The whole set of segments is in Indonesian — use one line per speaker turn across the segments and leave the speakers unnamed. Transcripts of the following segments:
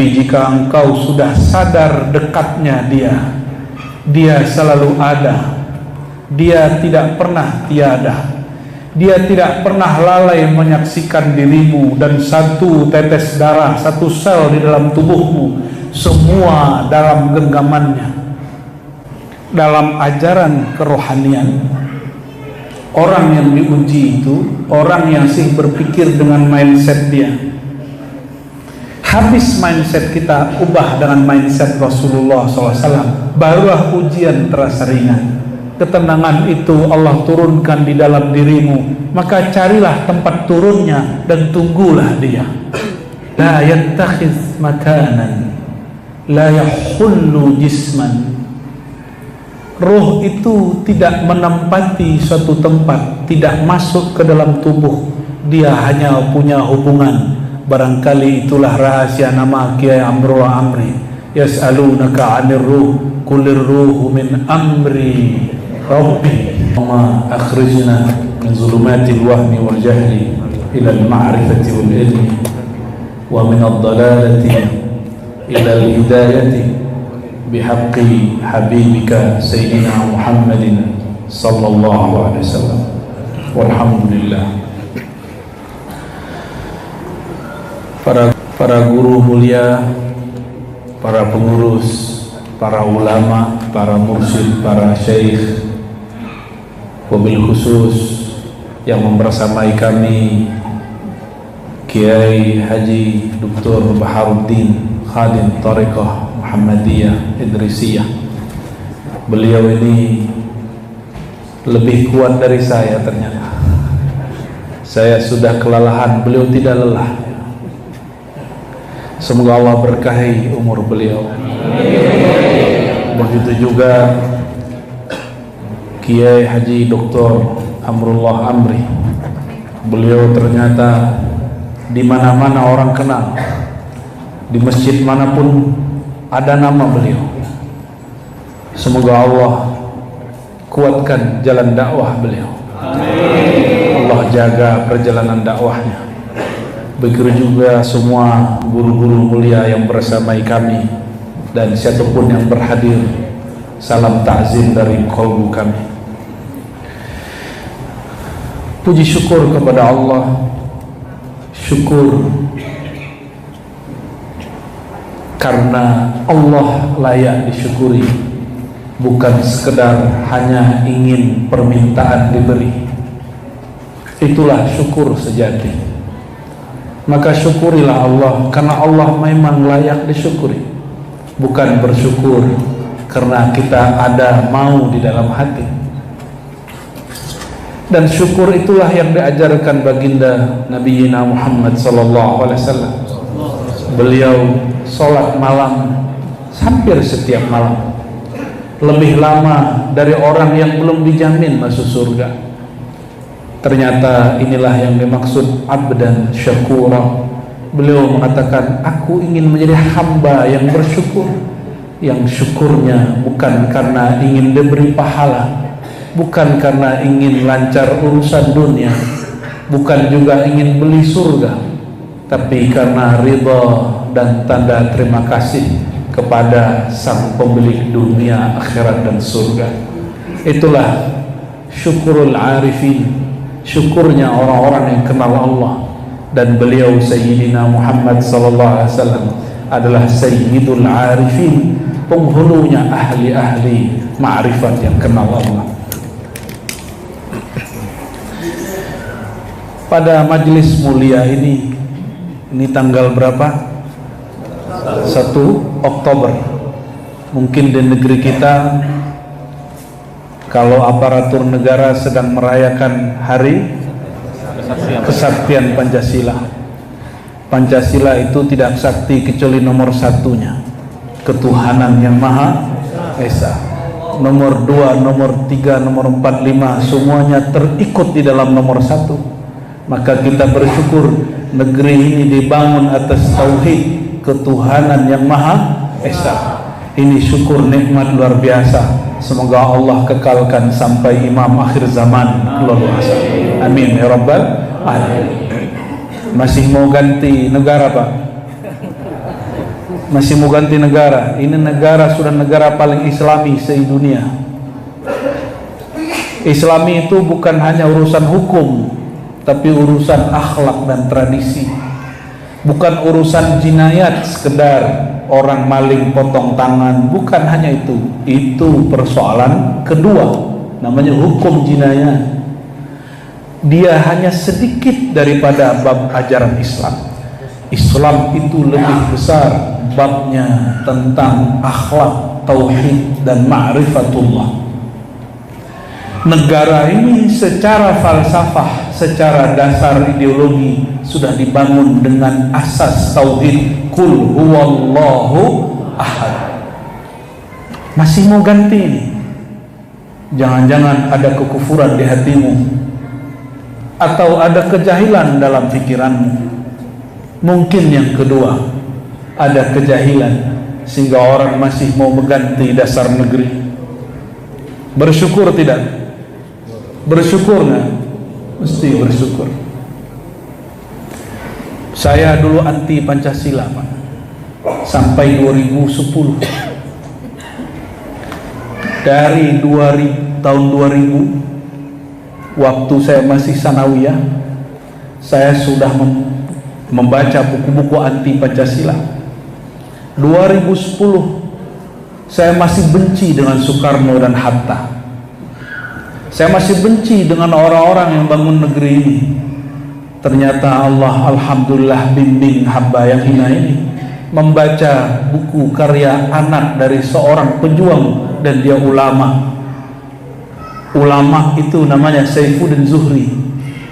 Tapi jika engkau sudah sadar dekatnya Dia selalu ada, Dia tidak pernah tiada, Dia tidak pernah lalai menyaksikan dirimu, dan satu tetes darah, satu sel di dalam tubuhmu, semua dalam genggamannya. Dalam ajaran kerohanian, orang yang diuji itu orang yang sih berpikir dengan mindset dia. Habis mindset kita ubah dengan mindset Rasulullah SAW, barulah ujian terasa ringan. Ketenangan itu Allah turunkan di dalam dirimu, maka carilah tempat turunnya dan tunggulah dia. La yattakhiz makanan la yahullu jisman. Roh itu tidak menempati suatu tempat, tidak masuk ke dalam tubuh. Dia hanya punya hubungan. Barangkali itulah rahasia nama Kiai Amrullah Amri. Yas'alunaka 'anir ruh, qulir ruhu min amri rabbi. Wa akhrijna min zulumatil wahmi wal jahli ila al-ma'rifati wal ilmi wa min ad-dalalati ila al-hidayati bihaqqi habibika sayyidina Muhammadin sallallahu alaihi wasallam. Walhamdulillah. Para guru mulia, para pengurus, para ulama, para mursyid, para syekh, wabil khusus yang membersamai kami Kiai Haji Dr. Baharuddin Khadim Thariqah Muhammadiyah Idrisiyah. Beliau ini lebih kuat dari saya ternyata. Saya sudah kelelahan, beliau tidak lelah. Semoga Allah berkahi umur beliau. Begitu juga Kiai Haji Dr. Amrullah Amri. Beliau ternyata di mana-mana orang kenal. Di masjid manapun ada nama beliau. Semoga Allah kuatkan jalan dakwah beliau. Allah jaga perjalanan dakwahnya. Begitu juga semua guru-guru mulia yang bersamai kami dan siapapun yang berhadir. Salam ta'zim dari qalbu kami. Puji syukur kepada Allah. Syukur karena Allah layak disyukuri, bukan sekedar hanya ingin permintaan diberi. Itulah syukur sejati. Maka syukurilah Allah karena Allah memang layak disyukuri, bukan bersyukur karena kita ada mau di dalam hati. Dan syukur itulah yang diajarkan baginda Nabi Muhammad sallallahu alaihi wasallam. Beliau sholat malam hampir setiap malam, lebih lama dari orang yang belum dijamin masuk surga. Ternyata inilah yang dimaksud abdan syakura. Beliau mengatakan, aku ingin menjadi hamba yang bersyukur, yang syukurnya bukan karena ingin diberi pahala, bukan karena ingin lancar urusan dunia, bukan juga ingin beli surga, tapi karena ridha dan tanda terima kasih kepada sang pemilik dunia, akhirat dan surga. Itulah syukurul arifin, syukurnya orang-orang yang kenal Allah. Dan beliau Sayyidina Muhammad sallallahu alaihi wasallam adalah Sayyidul Arifin, penghulunya ahli-ahli ma'rifat yang kenal Allah. Pada majlis mulia ini tanggal berapa? 1 Oktober. Mungkin di negeri kita, kalau aparatur negara sedang merayakan hari kesaktian Pancasila. Pancasila itu tidak sakti kecuali nomor satunya, ketuhanan yang Maha Esa. Nomor 2, nomor 3, nomor 4, 5 semuanya terikut di dalam nomor 1. Maka kita bersyukur negeri ini dibangun atas tauhid, ketuhanan yang Maha Esa. Ini syukur nikmat luar biasa. Semoga Allah kekalkan sampai imam akhir zaman keluar asa. Amin ya rabbal alamin. Masih mau ganti negara Pak? Masih mau ganti negara. Ini negara sudah negara paling islami se-dunia. Islami itu bukan hanya urusan hukum, tapi urusan akhlak dan tradisi. Bukan urusan jinayat sekedar orang maling potong tangan, bukan hanya itu. Itu persoalan kedua, namanya hukum jinayat. Dia hanya sedikit daripada bab ajaran Islam. Islam itu lebih besar babnya tentang akhlak, tauhid dan ma'rifatullah. Negara ini secara falsafah, secara dasar ideologi sudah dibangun dengan asas tauhid, qul huwallahu ahad. Masih mau ganti ini? Jangan-jangan ada kekufuran di hatimu, atau ada kejahilan dalam pikiranmu. Mungkin yang kedua, ada kejahilan sehingga orang masih mau mengganti dasar negeri. Bersyukur tidak? Bersyukur nggak? Mesti bersyukur. Saya dulu anti Pancasila, Pak, sampai 2010. Dari tahun 2000, waktu saya masih sanawiyah, saya sudah membaca buku-buku anti Pancasila. 2010 saya masih benci dengan Soekarno dan Hatta. Saya masih benci dengan orang-orang yang bangun negeri ini. Ternyata Allah alhamdulillah bimbing hamba yang hina ini membaca buku karya anak dari seorang pejuang, dan dia ulama. Ulama itu namanya Saifuddin Zuhri.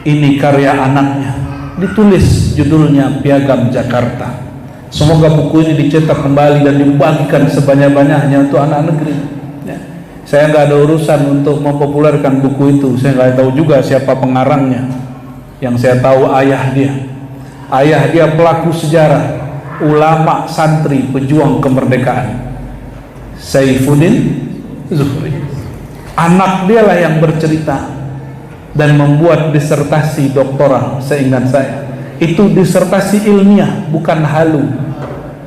Ini karya anaknya, ditulis judulnya Piagam Jakarta. Semoga buku ini dicetak kembali dan dibagikan sebanyak-banyaknya untuk anak negeri. Saya nggak ada urusan untuk mempopulerkan buku itu. Saya nggak tahu juga siapa pengarangnya. Yang saya tahu ayah dia. Ayah dia pelaku sejarah, ulama, santri, pejuang kemerdekaan, Saifuddin Zuhri. Anak dia lah yang bercerita dan membuat disertasi doktoral, seingat saya. Itu disertasi ilmiah, bukan halu,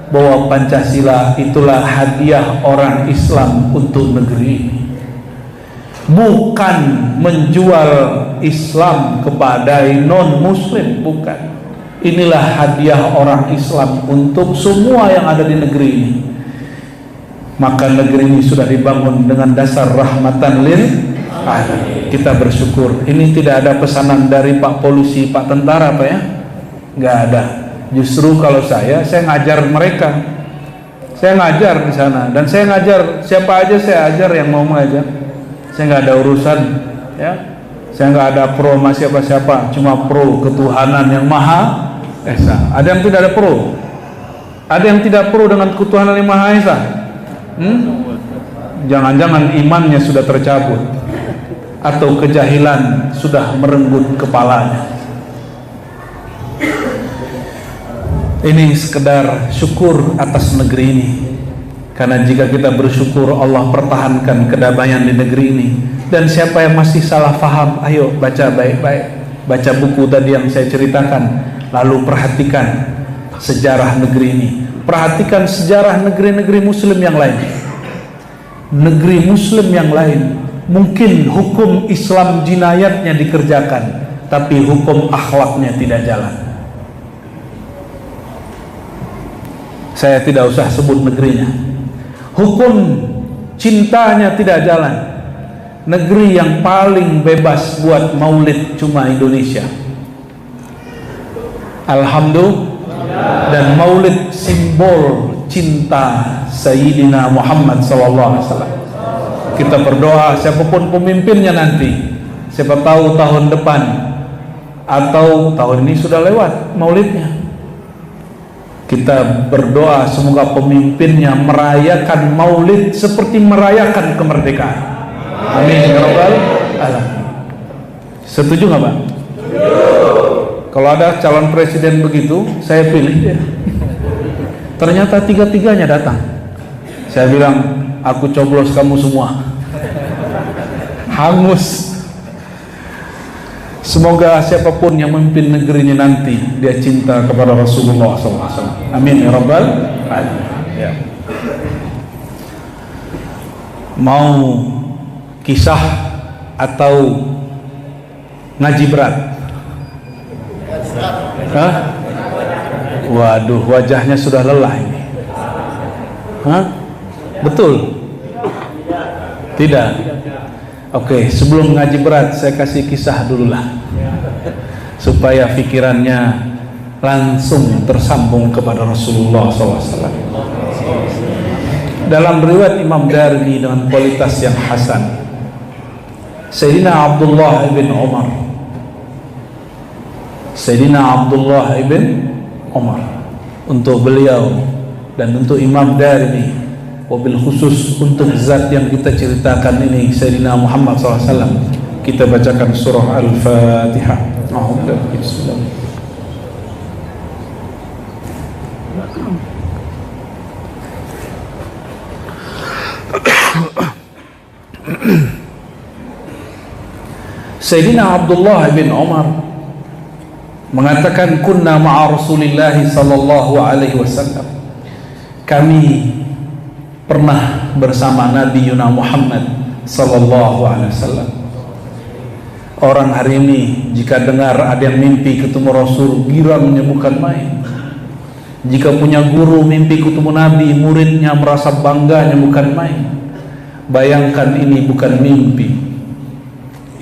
bahwa Pancasila itulah hadiah orang Islam untuk negeri ini. Bukan menjual Islam kepada non-muslim, bukan. Inilah hadiah orang Islam untuk semua yang ada di negeri ini. Maka negeri ini sudah dibangun dengan dasar rahmatan lil alamin. Kita bersyukur. Ini tidak ada pesanan dari Pak Polisi, Pak Tentara, Pak, ya? Nggak ada. Justru kalau saya ngajar mereka. Saya ngajar di sana, dan saya ngajar siapa aja saya ajar yang mau mengajar. Saya nggak ada urusan, ya. Saya nggak ada pro sama siapa-siapa, cuma pro ketuhanan yang maha esa. Ada yang tidak ada pro? Ada yang tidak pro dengan ketuhanan yang maha esa? Jangan-jangan imannya sudah tercabut, atau kejahilan sudah merenggut kepalanya. Ini sekedar syukur atas negeri ini, karena jika kita bersyukur, Allah pertahankan kedamaian di negeri ini. Dan siapa yang masih salah faham, ayo baca baik-baik, baca buku tadi yang saya ceritakan, lalu perhatikan sejarah negeri ini, perhatikan sejarah negeri-negeri muslim yang lain. Negeri muslim yang lain mungkin hukum Islam jinayatnya dikerjakan, tapi hukum akhlaknya tidak jalan. Saya tidak usah sebut negerinya. Hukum cintanya tidak jalan. Negeri yang paling bebas buat maulid cuma Indonesia. Alhamdulillah. Dan maulid simbol cinta Sayyidina Muhammad SAW. Kita berdoa siapapun pemimpinnya nanti, siapa tahu tahun depan atau tahun ini sudah lewat maulidnya, kita berdoa semoga pemimpinnya merayakan maulid seperti merayakan kemerdekaan. Amin ya rabbal alamin. Setuju nggak, Pak? Kalau ada calon presiden begitu, saya pilih dia. Ternyata tiga-tiganya datang. Saya bilang, aku coblos kamu semua. Hangus. Semoga siapapun yang memimpin negeri ini nanti, dia cinta kepada Rasulullah SAW. Amin ya rabbal alamin. Ya. Mau kisah atau ngaji berat? Hah? Waduh, wajahnya sudah lelah ini. Hah? Betul? Tidak? Oke, sebelum ngaji berat saya kasih kisah dulu lah, supaya pikirannya langsung tersambung kepada Rasulullah SAW. Dalam riwayat Imam Darimi dengan kualitas yang hasan, Sayyidina Abdullah ibn Umar, Sayyidina Abdullah ibn Umar, untuk beliau dan untuk Imam Darimi, wabil khusus untuk zat yang kita ceritakan ini, Sayyidina Muhammad SAW, kita bacakan surah Al-Fatihah. Bismillah. Sayyidina Abdullah bin Umar mengatakan, kunna ma'a Rasulillah sallallahu alaihi wasallam, kami pernah bersama Nabi Yuna Muhammad sallallahu alaihi wasallam. Orang hari ini jika dengar ada yang mimpi ketemu Rasul, girangnya bukan main. Jika punya guru mimpi ketemu Nabi, muridnya merasa bangganya bukan main. Bayangkan, ini bukan mimpi,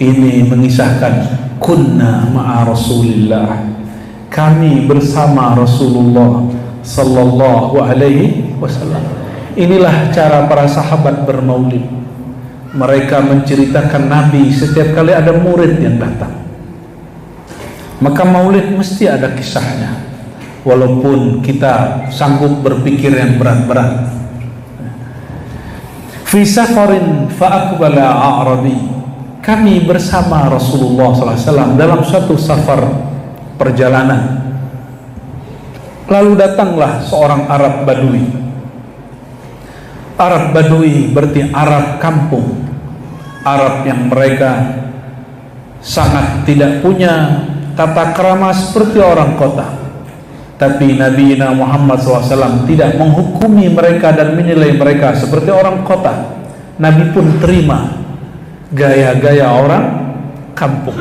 ini mengisahkan kunna ma'a Rasulillah, kami bersama Rasulullah sallallahu alaihi wasallam. Inilah cara para sahabat bermaulid. Mereka menceritakan Nabi setiap kali ada murid yang datang. Maka maulid mesti ada kisahnya, walaupun kita sanggup berpikir yang berat-berat. Fi safarin fa'aqbala a'rabi, kami bersama Rasulullah SAW dalam suatu safar perjalanan. Lalu datanglah seorang Arab Badui. Arab Badui berarti Arab kampung, Arab yang mereka sangat tidak punya tata krama seperti orang kota. Tapi Nabi Muhammad SAW tidak menghukumi mereka dan menilai mereka seperti orang kota. Nabi pun terima gaya-gaya orang kampung.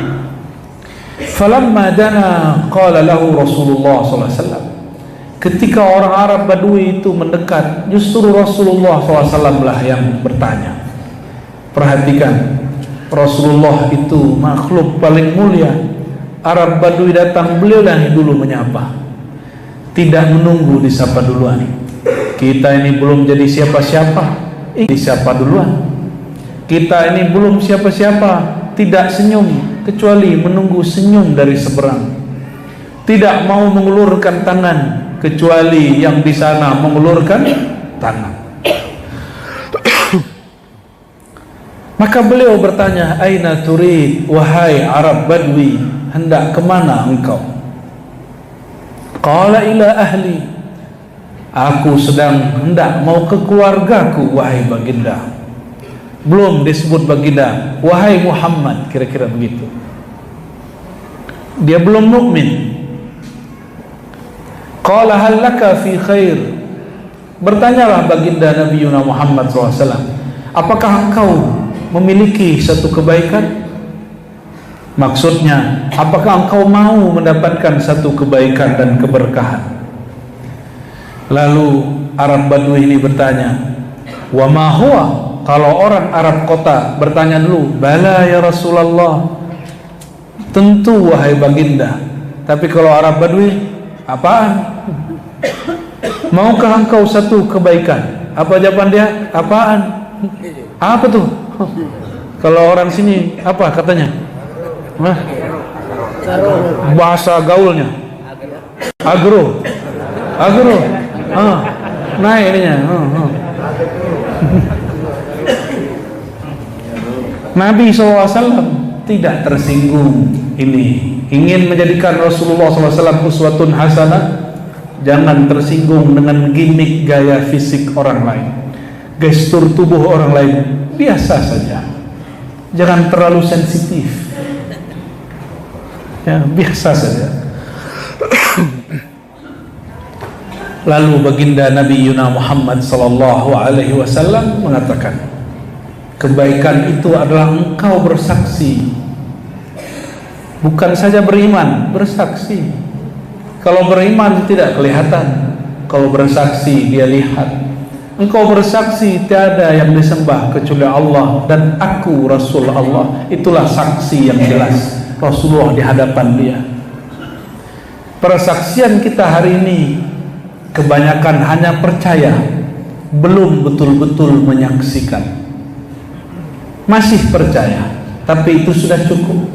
Falamma dana qala lahu Rasulullah SAW, ketika orang Arab Badui itu mendekat, justru Rasulullah SAW lah yang bertanya. Perhatikan, Rasulullah itu makhluk paling mulia. Arab Badui datang, beliau yang dulu menyapa, tidak menunggu disapa duluan. Kita ini belum jadi siapa-siapa, disapa duluan. Kita ini belum siapa-siapa, tidak senyum kecuali menunggu senyum dari seberang. Tidak mau mengulurkan tangan kecuali yang di sana mengulurkan tangan. Maka beliau bertanya, aina turid, wahai Arab Badui, hendak kemana engkau? Qala ila ahli, aku sedang hendak mau ke keluargaku, wahai baginda. Belum disebut baginda, wahai Muhammad, kira-kira begitu. Dia belum mukmin. Qala hal laka fi khair, bertanyalah baginda Nabi Muhammad SAW, apakah engkau memiliki satu kebaikan? Maksudnya, apakah engkau mau mendapatkan satu kebaikan dan keberkahan? Lalu Arab Badui ini bertanya, wa ma huwa? Kalau orang Arab kota bertanya dulu, bala ya Rasulullah, tentu wahai baginda. Tapi kalau Arab Badui, apaan? Maukah engkau satu kebaikan? Apa jawaban dia? Apaan? Apa tuh? Kalau orang sini apa katanya? Nah, bahasa gaulnya agro. Naik ininya. Nabi SAW tidak tersinggung ini, ingin menjadikan Rasulullah SAW uswatun hasanah. Jangan tersinggung dengan gimmick gaya fisik orang lain, gestur tubuh orang lain, biasa saja. Jangan terlalu sensitif, ya, biasa saja. Lalu baginda Nabi Yuna Muhammad sallallahu alaihi wasallam mengatakan, kebaikan itu adalah engkau bersaksi, bukan saja beriman, bersaksi. Kalau beriman tidak kelihatan, kalau bersaksi dia lihat. Engkau bersaksi tiada yang disembah kecuali Allah dan aku Rasul Allah. Itulah saksi yang jelas Rasulullah di hadapan dia. Persaksian kita hari ini kebanyakan hanya percaya, belum betul-betul menyaksikan. Masih percaya, tapi itu sudah cukup.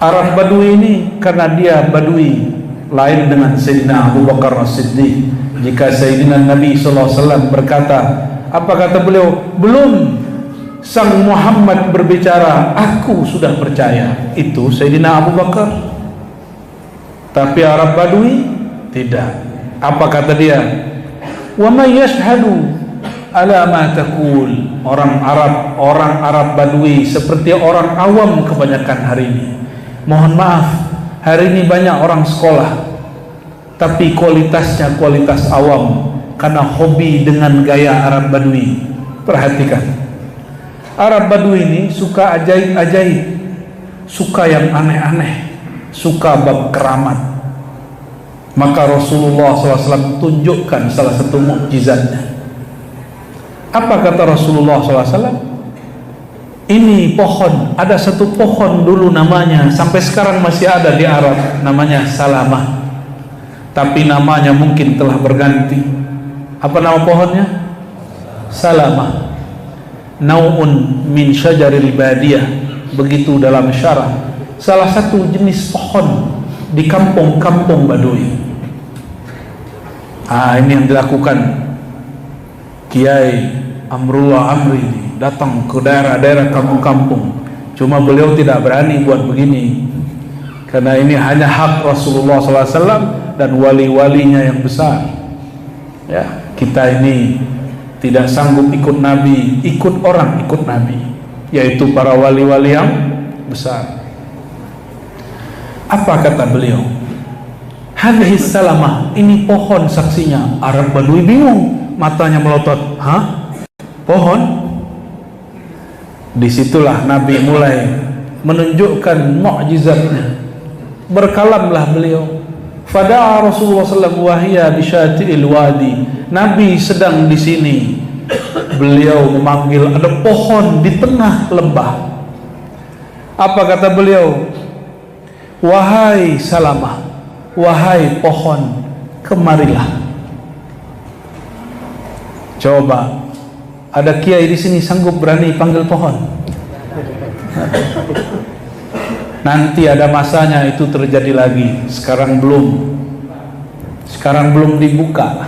Arab Badui ini karena dia Badui, lain dengan Sayyidina Abu Bakar As-Siddiq. Jika Sayyidina Nabi SAW berkata, apa kata beliau? Belum Sang Muhammad berbicara, aku sudah percaya. Itu Sayyidina Abu Bakar. Tapi Arab Badui tidak. Apa kata dia? Wa may yashhadu ala ma taqul. Orang Arab Badui seperti orang awam kebanyakan hari ini. Mohon maaf, hari ini banyak orang sekolah, tapi kualitasnya kualitas awam karena hobi dengan gaya Arab Badui. Perhatikan, Arab Badui ini suka ajaib-ajaib, suka yang aneh-aneh, suka bab keramat. Maka Rasulullah SAW tunjukkan salah satu mukjizatnya. Apa kata Rasulullah SAW? Ini pohon, ada satu pohon dulu namanya, sampai sekarang masih ada di Arab, namanya Salamah. Tapi namanya mungkin telah berganti. Apa nama pohonnya? Salamah. Nau'un min syajaril badiyah. Begitu dalam syarah. Salah satu jenis pohon di kampung-kampung Badui. Ini yang dilakukan Kiai Amrullah Amri, datang ke daerah-daerah kampung-kampung. Cuma beliau tidak berani buat begini, karena ini hanya hak Rasulullah SAW dan wali-walinya yang besar. Ya, kita ini tidak sanggup ikut Nabi, ikut orang, ikut Nabi, yaitu para wali-wali yang besar. Apa kata beliau? Hadhihi salamah, ini pohon saksinya. Arab Badui bingung, matanya melotot. Hah? Pohon? Disitulah Nabi mulai menunjukkan mukjizatnya. Berkalamlah beliau. Fada'a Rasulullah SAW wahiyya bisyati'il wadi. Nabi sedang di sini. Beliau memanggil, ada pohon di tengah lembah. Apa kata beliau? Wahai Salamah, wahai pohon, kemarilah. Coba, ada kiai di sini sanggup berani panggil pohon? Nanti ada masanya itu terjadi lagi. Sekarang belum dibuka.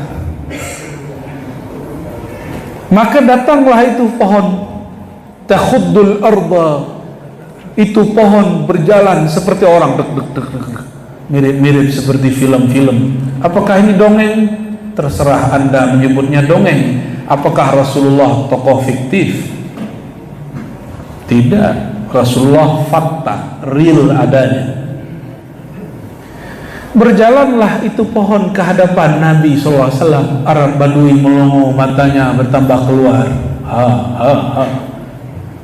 Maka datanglah itu pohon, takhuddul arda. Itu pohon berjalan seperti orang, mirip seperti film-film. Apakah ini dongeng? Terserah Anda menyebutnya dongeng. Apakah Rasulullah tokoh fiktif? Tidak, Rasulullah fakta, real adanya. Berjalanlah itu pohon ke hadapan Nabi SAW. Arab Badui melongo, matanya bertambah keluar.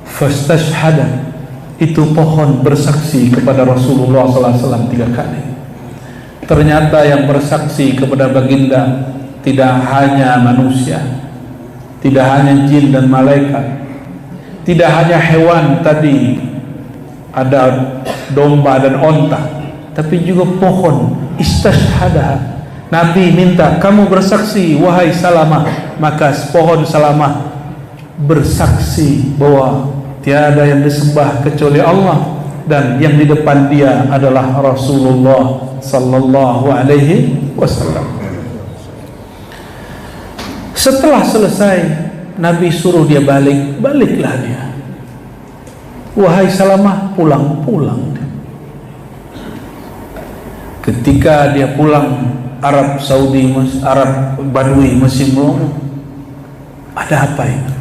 Fastashhada. Itu pohon bersaksi kepada Rasulullah SAW 3 kali. Ternyata yang bersaksi kepada baginda tidak hanya manusia, tidak hanya jin dan malaikat, tidak hanya hewan tadi, ada domba dan onta, tapi juga pohon. Istashhadaha. Nabi minta, kamu bersaksi wahai Salamah. Maka pohon Salamah bersaksi bahwa tiada yang disembah kecuali Allah, dan yang di depan dia adalah Rasulullah sallallahu alaihi wasallam. Setelah selesai, Nabi suruh dia baliklah dia. Wahai Salamah, pulang. Ketika dia pulang, Arab Badui masih melongo. Ada apa ini?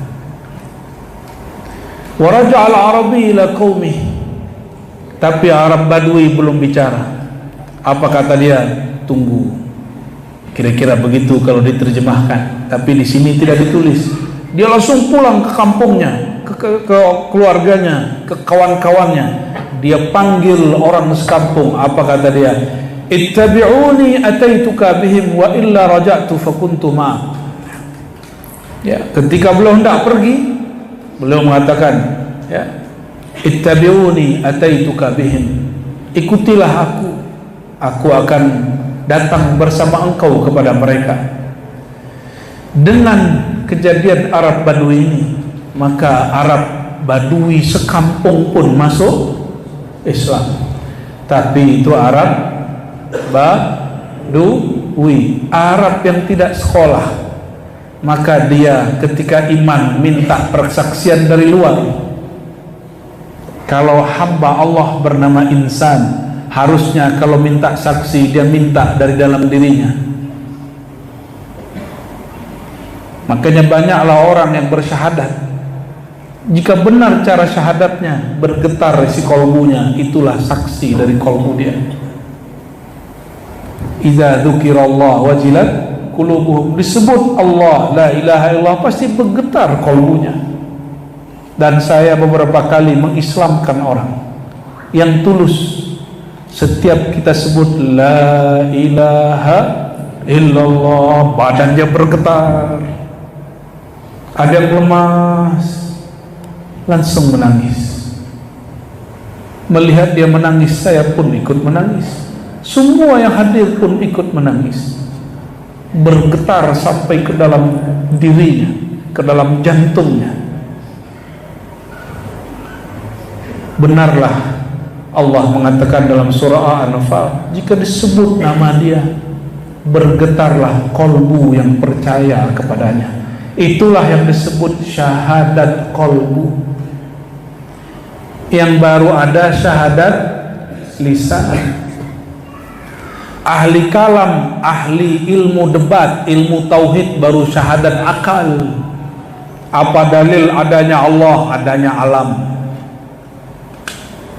Wa raja'al Arabi ila qaumih. Tapi Arab Badui belum bicara. Apa kata dia? Tunggu. Kira-kira begitu kalau diterjemahkan, tapi di sini tidak ditulis. Dia langsung pulang ke kampungnya, ke keluarganya, ke kawan-kawannya. Dia panggil orang sekampung. Apa kata dia? Ittabi'uni ataituka bihim wa illa raja'tu fakuntu ma. Ya, ketika beliau hendak pergi, beliau mengatakan, ya, ittabi'uni ataituka bihim. Ikutilah aku akan datang bersama engkau kepada mereka. Dengan kejadian Arab Badui ini, maka Arab Badui sekampung pun masuk Islam. Tapi itu Arab Badui, Arab yang tidak sekolah. Maka dia ketika iman minta persaksian dari luar. Kalau hamba Allah bernama insan, harusnya kalau minta saksi dia minta dari dalam dirinya. Makanya banyaklah orang yang bersyahadat, jika benar cara syahadatnya, bergetar isi kolbunya, itulah saksi dari kolbu dia. Idza dzukirallah wajilat qulubuhum, disebut Allah la ilaha illallah pasti bergetar kolbunya. Dan saya beberapa kali mengislamkan orang yang tulus. Setiap kita sebut la ilaha illallah, badannya bergetar, ada yang lemas, langsung menangis. Melihat dia menangis, saya pun ikut menangis. Semua yang hadir pun ikut menangis. Bergetar sampai ke dalam dirinya, ke dalam jantungnya. Benarlah Allah mengatakan dalam surah An-Nafal, jika disebut nama dia, bergetarlah kolbu yang percaya kepadanya. Itulah yang disebut syahadat kolbu. Yang baru ada syahadat lisan. Ahli kalam, ahli ilmu debat, ilmu tauhid baru syahadat akal. Apa dalil adanya Allah, adanya alam?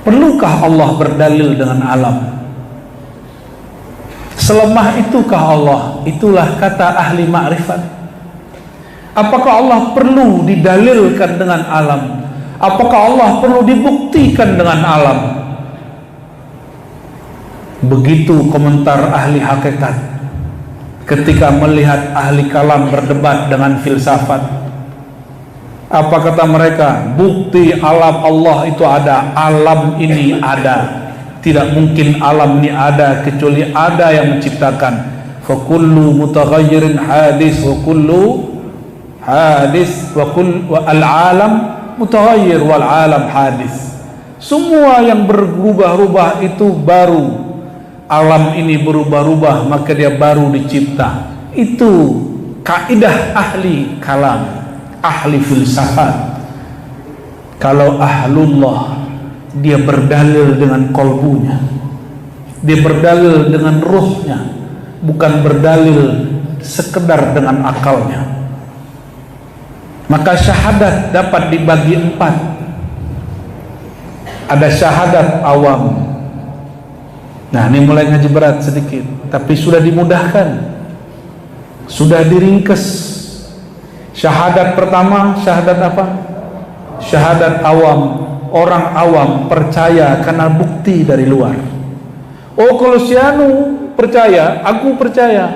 Perlukah Allah berdalil dengan alam? Selemah itukah Allah? Itulah kata ahli ma'rifat. Apakah Allah perlu didalilkan dengan alam? Apakah Allah perlu dibuktikan dengan alam? Begitu komentar ahli hakikat ketika melihat ahli kalam berdebat dengan filsafat. Apa kata mereka? Bukti alam Allah itu ada, alam ini ada. Tidak mungkin alam ini ada kecuali ada yang menciptakan. Fa kullu mutaghayyirin hadis wa kullu hadis wa al-alam mutaghayyir wal alam hadis. Semua yang berubah-ubah itu baru. Alam ini berubah-ubah, maka dia baru dicipta. Itu kaidah ahli kalam, ahli filsafat. Kalau ahlullah, dia berdalil dengan kolbunya, dia berdalil dengan ruhnya, bukan berdalil sekedar dengan akalnya. Maka syahadat dapat dibagi 4. Ada syahadat awam. Nah, ini mulai ngaji berat sedikit, tapi sudah dimudahkan, sudah diringkes. Syahadat pertama, syahadat apa? Syahadat awam. Orang awam percaya karena bukti dari luar. Oh, kalau si anu percaya, aku percaya.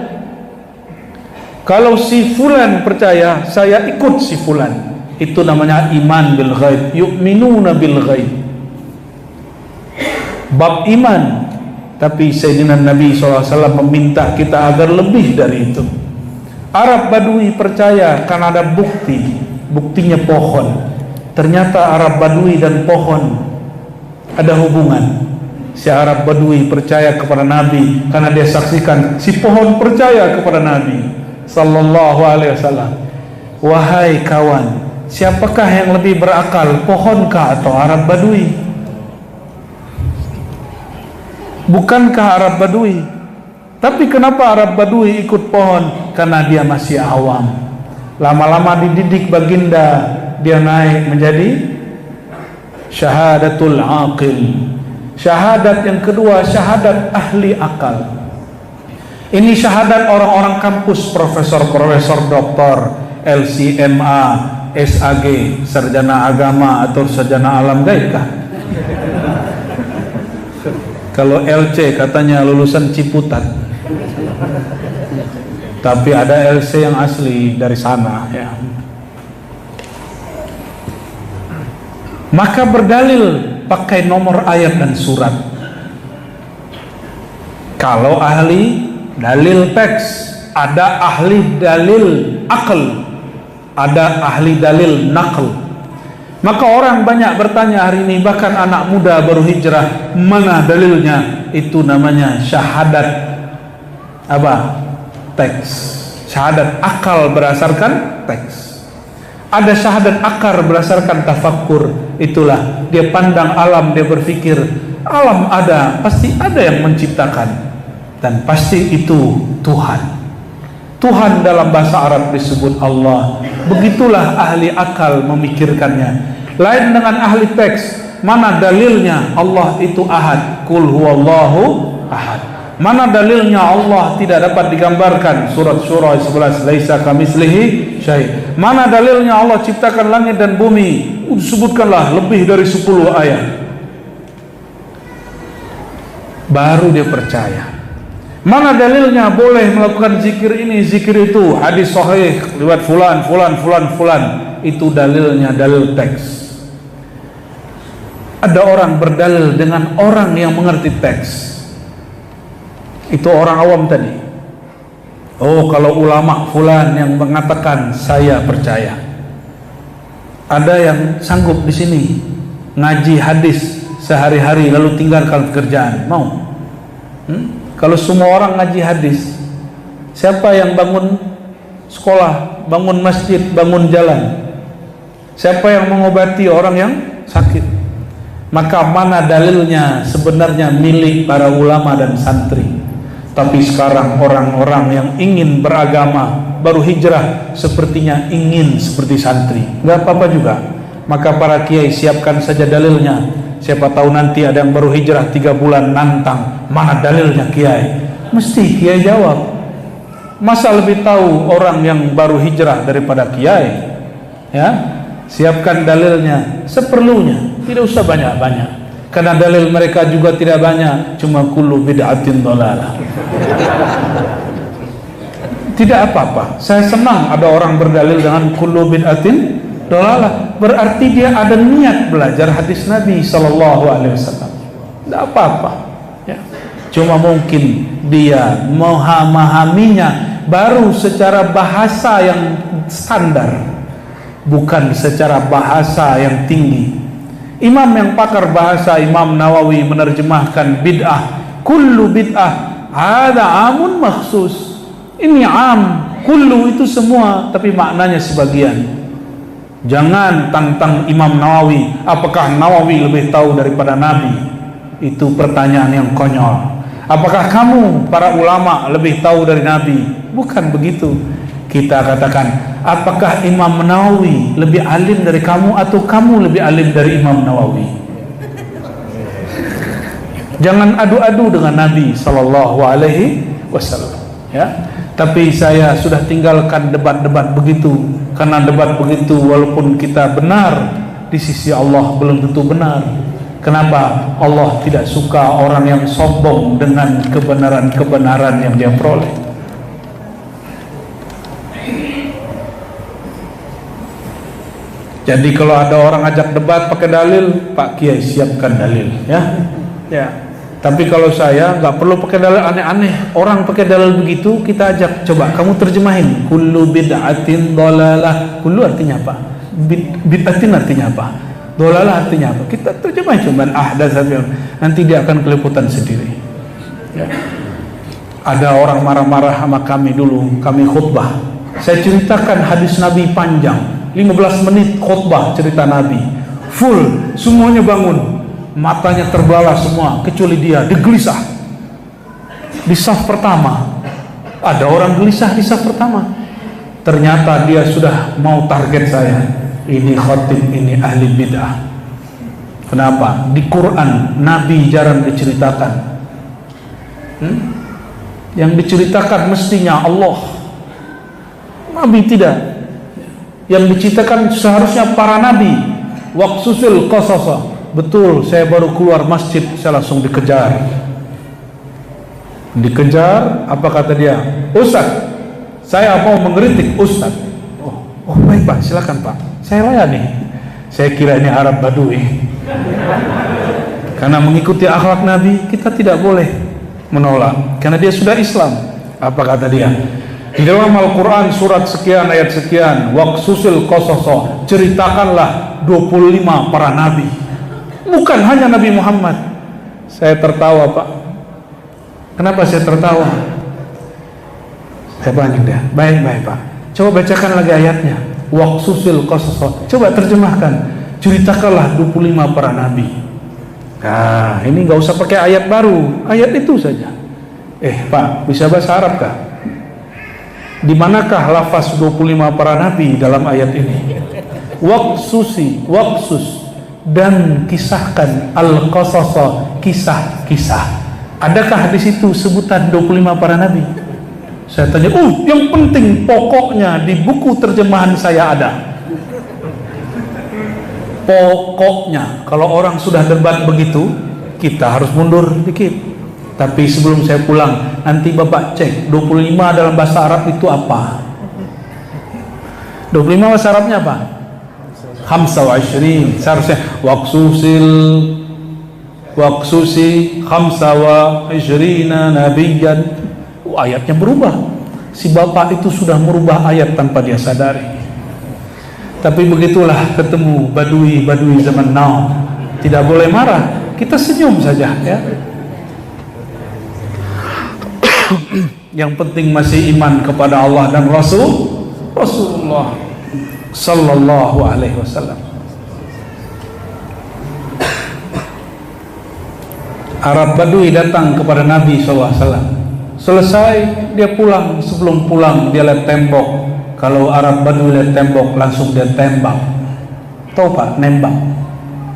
Kalau si fulan percaya, saya ikut si fulan. Itu namanya iman bil ghaib. Yu'minuna bil ghaib. Bab iman. Tapi Sayyidina Nabi SAW meminta kita agar lebih dari itu. Arab Badui percaya karena ada bukti. Buktinya pohon. Ternyata Arab Badui dan pohon ada hubungan. Si Arab Badui percaya kepada Nabi karena dia saksikan si pohon percaya kepada Nabi Sallallahu Alaihi Wasallam. Wahai kawan, siapakah yang lebih berakal, pohonkah atau Arab Badui? Bukankah Arab Badui? Tapi kenapa Arab Badui ikut pohon? Karena dia masih awam. Lama-lama dididik baginda, dia naik menjadi syahadatul aqil. Syahadat yang kedua, syahadat ahli akal. Ini syahadat orang-orang kampus, profesor-profesor, doktor, LCMA, SAG, sarjana agama atau sarjana alam gaib kah? Kalau LC katanya lulusan Ciputat, tapi ada LC yang asli dari sana ya. Maka berdalil pakai nomor ayat dan surat. Kalau ahli dalil teks, ada ahli dalil akal, ada ahli dalil nakal. Maka orang banyak bertanya hari ini, bahkan anak muda baru hijrah, mana dalilnya? Itu namanya syahadat apa? Teks. Syahadat akal berdasarkan teks. Ada syahadat akar berdasarkan tafakkur. Itulah dia pandang alam, dia berpikir alam ada, pasti ada yang menciptakan, dan pasti itu Tuhan. Tuhan dalam bahasa Arab disebut Allah. Begitulah ahli akal memikirkannya. Lain dengan ahli teks. Mana dalilnya Allah itu ahad? Qul huwallahu ahad. Mana dalilnya Allah tidak dapat digambarkan? Surat Syura 11, laisa kamitslihi syai'. Mana dalilnya Allah ciptakan langit dan bumi? Sebutkanlah lebih dari 10 ayat. Baru dia percaya. Mana dalilnya boleh melakukan zikir ini, zikir itu? Hadis sahih riwayat fulan. Itu dalilnya, dalil teks. Ada orang berdalil dengan orang yang mengerti teks. Itu orang awam tadi. Oh, kalau ulama fulan yang mengatakan, saya percaya. Ada yang sanggup di sini ngaji hadis sehari-hari lalu tinggalkan pekerjaan, mau? Kalau semua orang ngaji hadis, siapa yang bangun sekolah, bangun masjid, bangun jalan? Siapa yang mengobati orang yang sakit? Maka mana dalilnya sebenarnya milik para ulama dan santri. Tapi sekarang orang-orang yang ingin beragama, baru hijrah, sepertinya ingin seperti santri. Gak apa-apa juga. Maka para kiai siapkan saja dalilnya. Siapa tahu nanti ada yang baru hijrah 3 bulan nantang, mana dalilnya kiai? Mesti kiai jawab. Masa lebih tahu orang yang baru hijrah daripada kiai? Ya, siapkan dalilnya seperlunya, tidak usah banyak-banyak. Karena dalil mereka juga tidak banyak, cuma kullu bid'atin dhalalah. Tidak apa-apa. Saya senang ada orang berdalil dengan kullu bid'atin dhalalah. Berarti dia ada niat belajar hadis Nabi sallallahu alaihi wasallam. Tidak apa-apa. Ya. Cuma mungkin dia memahaminya baru secara bahasa yang standar, bukan secara bahasa yang tinggi. Imam yang pakar bahasa, Imam Nawawi, menerjemahkan bid'ah, kullu bid'ah ada amun makhsus. Ini am, kullu itu semua, tapi maknanya sebagian. Jangan tantang Imam Nawawi, apakah Nawawi lebih tahu daripada Nabi? Itu pertanyaan yang konyol. Apakah kamu para ulama lebih tahu dari Nabi? Bukan begitu. Kita katakan, apakah Imam Nawawi lebih alim dari kamu atau kamu lebih alim dari Imam Nawawi? Jangan adu-adu dengan Nabi sallallahu alaihi wasallam, ya. Tapi saya sudah tinggalkan debat-debat begitu, karena debat begitu walaupun kita benar di sisi Allah belum tentu benar. Kenapa? Allah tidak suka orang yang sombong dengan kebenaran-kebenaran yang dia peroleh. Jadi kalau ada orang ajak debat pakai dalil, Pak Kiai siapkan dalil, ya. Ya. Tapi kalau saya nggak perlu pakai dalil aneh-aneh. Orang pakai dalil begitu, kita ajak, coba kamu terjemahin. Kullu bid'atin dhalalah. Kullu artinya apa? Bid'atin artinya apa? Dhalalah artinya apa? Kita terjemahin cuma ahdatsa. Nanti dia akan keliputan sendiri. Ya. Ada orang marah-marah sama kami dulu, kami khutbah. Saya ceritakan hadis Nabi panjang. 15 menit khutbah cerita Nabi full, semuanya bangun, matanya terbelalak semua kecuali dia gelisah di saf pertama. Ada orang gelisah di saf pertama, ternyata dia sudah mau target saya. Ini khatib, ini ahli bid'ah. Kenapa? Di Quran Nabi jarang diceritakan. Yang diceritakan mestinya Allah, Nabi tidak. Yang diceritakan seharusnya para nabi. Waqsusil qasasa. Betul, saya baru keluar masjid, saya langsung dikejar. Dikejar, apa kata dia? Ustaz, saya mau mengkritik Ustaz. Oh baik Pak, silakan Pak, saya layani. Saya kira ini Arab Badui. Karena mengikuti akhlak Nabi, kita tidak boleh menolak, karena dia sudah Islam. Apa kata dia? Di dalam Al-Quran surat sekian ayat sekian, waqsusil qasasa, ceritakanlah 25 para nabi, bukan hanya Nabi Muhammad. Saya tertawa Pak. Kenapa saya tertawa? Saya banyak dia. Baik Pak, coba bacakan lagi ayatnya. Waqsusil qasasa, coba terjemahkan, ceritakanlah 25 para nabi. Nah ini nggak usah pakai ayat baru, ayat itu saja. Pak, bisa bahasa Arab kah? Di manakah lafaz 25 para nabi dalam ayat ini? Waqsus, dan kisahkan, al-qasasa, kisah-kisah. Adakah di situ sebutan 25 para nabi? Saya tanya, yang penting pokoknya di buku terjemahan saya ada. Pokoknya, kalau orang sudah debat begitu, kita harus mundur dikit. Tapi sebelum saya pulang, nanti Bapak cek 25 dalam bahasa Arab itu apa? 25 bahasa Arabnya apa? Khamsa wa ishrin. Seharusnya waqsusi khamsa wa ishrina nabiyan. Ayatnya berubah. Si Bapak itu sudah merubah ayat tanpa dia sadari. Tapi begitulah ketemu badui zaman now. Tidak boleh marah, kita senyum saja ya. Yang penting masih iman kepada Allah dan Rasulullah sallallahu alaihi wasallam. Arab Badui datang kepada Nabi SAW. Selesai dia pulang. Sebelum pulang dia lihat tembok. Kalau Arab Badui lihat tembok langsung dia tembak. Tahu Pak,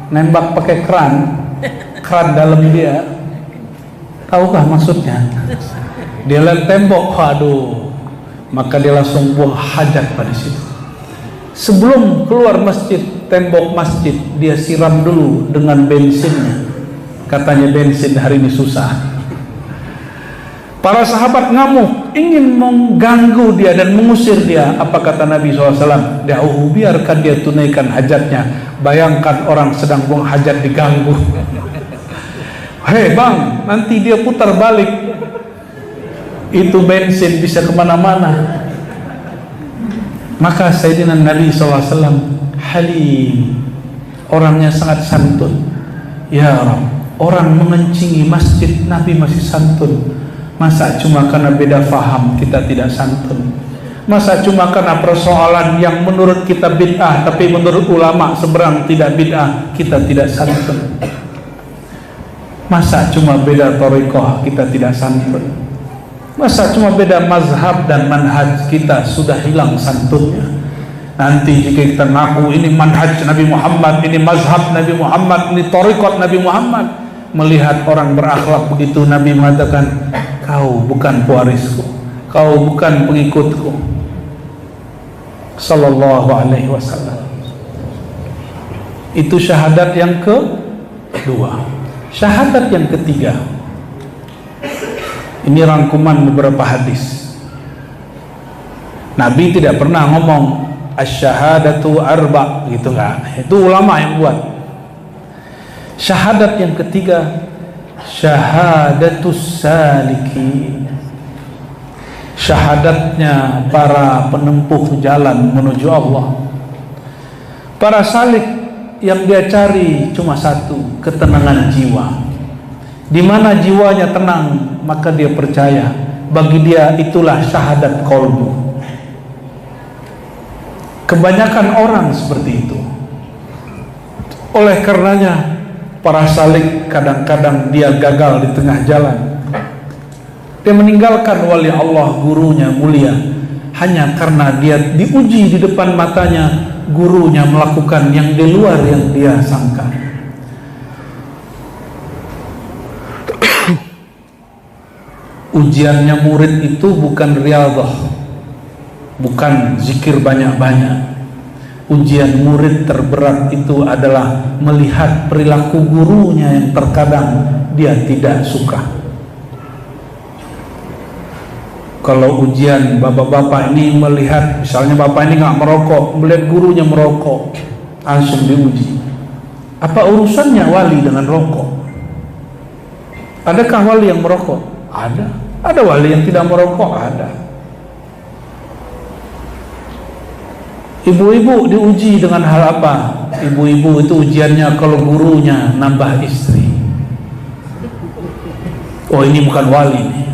nembak pakai keran dalam dia. Tahukah maksudnya? Dia lihat tembok, waduh, maka dia langsung buang hajat pada situ. Sebelum keluar masjid, tembok masjid dia siram dulu dengan bensinnya. Katanya bensin hari ini susah. Para sahabat ngamuk, ingin mengganggu dia dan mengusir dia. Apa kata Nabi SAW? Biarkan dia tunaikan hajatnya. Bayangkan orang sedang buang hajat diganggu. Hei bang, nanti dia putar balik. Itu bensin bisa kemana-mana. Maka Sayyidina Nabi SAW halim, orangnya sangat santun. Ya Rabb, orang mengencingi masjid Nabi masih santun. Masa cuma karena beda faham kita tidak santun? Masa cuma karena persoalan yang menurut kita bid'ah tapi menurut ulama seberang tidak bid'ah kita tidak santun? Masa cuma beda thariqah kita tidak santun? Masa cuma beda mazhab dan manhaj kita sudah hilang santunnya? Nanti jika kita ngaku ini manhaj Nabi Muhammad, ini mazhab Nabi Muhammad, ini thariqat Nabi Muhammad, melihat orang berakhlak begitu, Nabi mengatakan, kau bukan pewarisku, kau bukan pengikutku. Sallallahu alaihi wasallam. Itu syahadat yang kedua. Syahadat yang ketiga, ini rangkuman beberapa hadis. Nabi tidak pernah ngomong asyhadatu arba gitu enggak. Itu ulama yang buat. Syahadat yang ketiga, syahadatus saliki, syahadatnya para penempuh jalan menuju Allah. Para salik yang dia cari cuma satu, ketenangan jiwa. Di mana jiwanya tenang, maka dia percaya. Bagi dia itulah syahadat qalbu. Kebanyakan orang seperti itu. Oleh karenanya para salik kadang-kadang dia gagal di tengah jalan. Dia meninggalkan wali Allah, gurunya mulia, hanya karena dia diuji di depan matanya, gurunya melakukan yang di luar yang dia sangka. Ujiannya murid itu bukan riyadhah, bukan zikir banyak-banyak. Ujian murid terberat itu adalah melihat perilaku gurunya yang terkadang dia tidak suka. Kalau ujian bapak-bapak ini melihat, misalnya bapak ini nggak merokok, melihat gurunya merokok, langsung diuji. Apa urusannya wali dengan rokok? Adakah wali yang merokok? Ada. Ada wali yang tidak merokok? Ada. Ibu-ibu diuji dengan hal apa? Ibu-ibu itu ujiannya kalau gurunya nambah istri. Oh, ini bukan wali nih.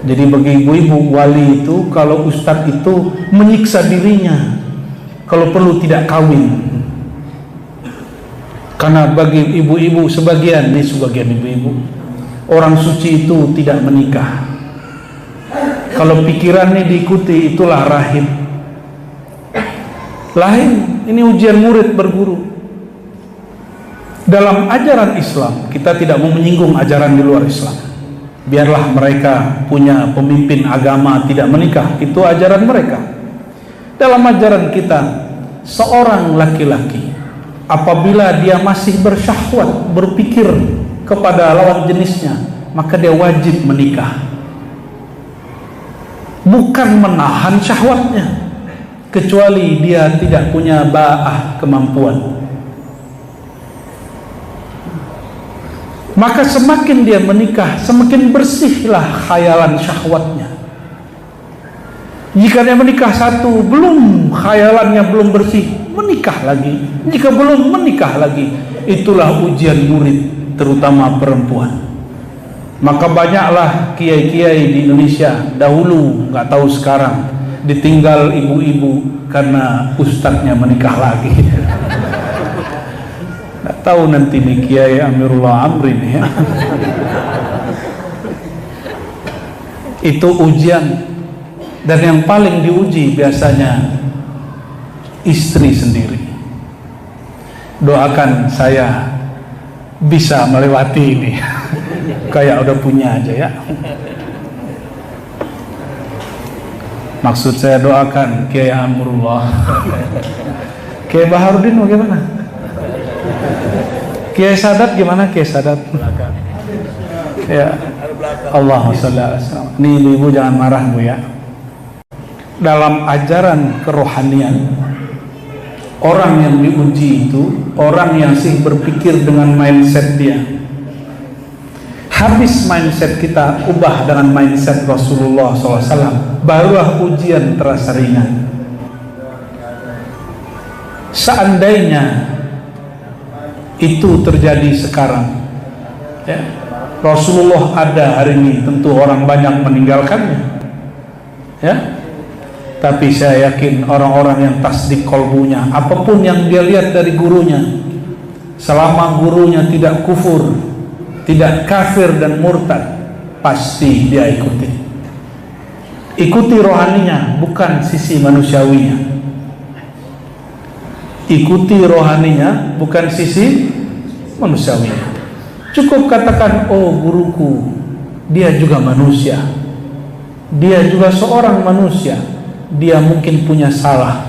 Jadi bagi ibu-ibu, wali itu kalau ustadz itu menyiksa dirinya kalau perlu tidak kawin. Karena bagi ibu-ibu sebagian ibu-ibu, orang suci itu tidak menikah. Kalau pikirannya diikuti, itulah rahib. Lain, ini ujian murid berguru. Dalam ajaran Islam, kita tidak mau menyinggung ajaran di luar Islam. Biarlah mereka punya pemimpin agama tidak menikah, itu ajaran mereka. Dalam ajaran kita, seorang laki-laki apabila dia masih bersyahwat, berpikir kepada lawan jenisnya, maka dia wajib menikah. Bukan menahan syahwatnya, kecuali dia tidak punya ba'ah, kemampuan. Maka semakin dia menikah, semakin bersihlah khayalan syahwatnya. Jika dia menikah satu, belum khayalannya belum bersih, menikah lagi. Jika belum, menikah lagi. Itulah ujian murid, terutama perempuan. Maka banyaklah kiai-kiai di Indonesia dahulu, nggak tahu sekarang, ditinggal ibu-ibu karena ustadznya menikah lagi. Nggak tahu nanti nih Kiai Amirullah Amri nih ya. Itu ujian, dan yang paling diuji biasanya istri sendiri. Doakan saya bisa melewati ini. Kayak udah punya aja ya. Maksud saya doakan Kiai Amrullah. Kiai Baharudin bagaimana? Kiai Sadat gimana? Kiai Sadat? Ya. Allahumma sholli ala sayyidina. Nih ibu jangan marah Bu ya. Dalam ajaran kerohanian, orang yang diuji itu orang yang sih berpikir dengan mindset dia. Habis mindset kita ubah dengan mindset Rasulullah SAW, barulah ujian terasa ringan. Seandainya itu terjadi sekarang, ya, Rasulullah ada hari ini, tentu orang banyak meninggalkannya, ya. Tapi saya yakin orang-orang yang tasdik kolbunya, apapun yang dia lihat dari gurunya, selama gurunya tidak kufur, tidak kafir dan murtad, pasti dia ikuti. Ikuti rohaninya, bukan sisi manusiawinya. Ikuti rohaninya, bukan sisi manusiawinya. Cukup katakan, oh guruku, dia juga manusia, dia juga seorang manusia, dia mungkin punya salah.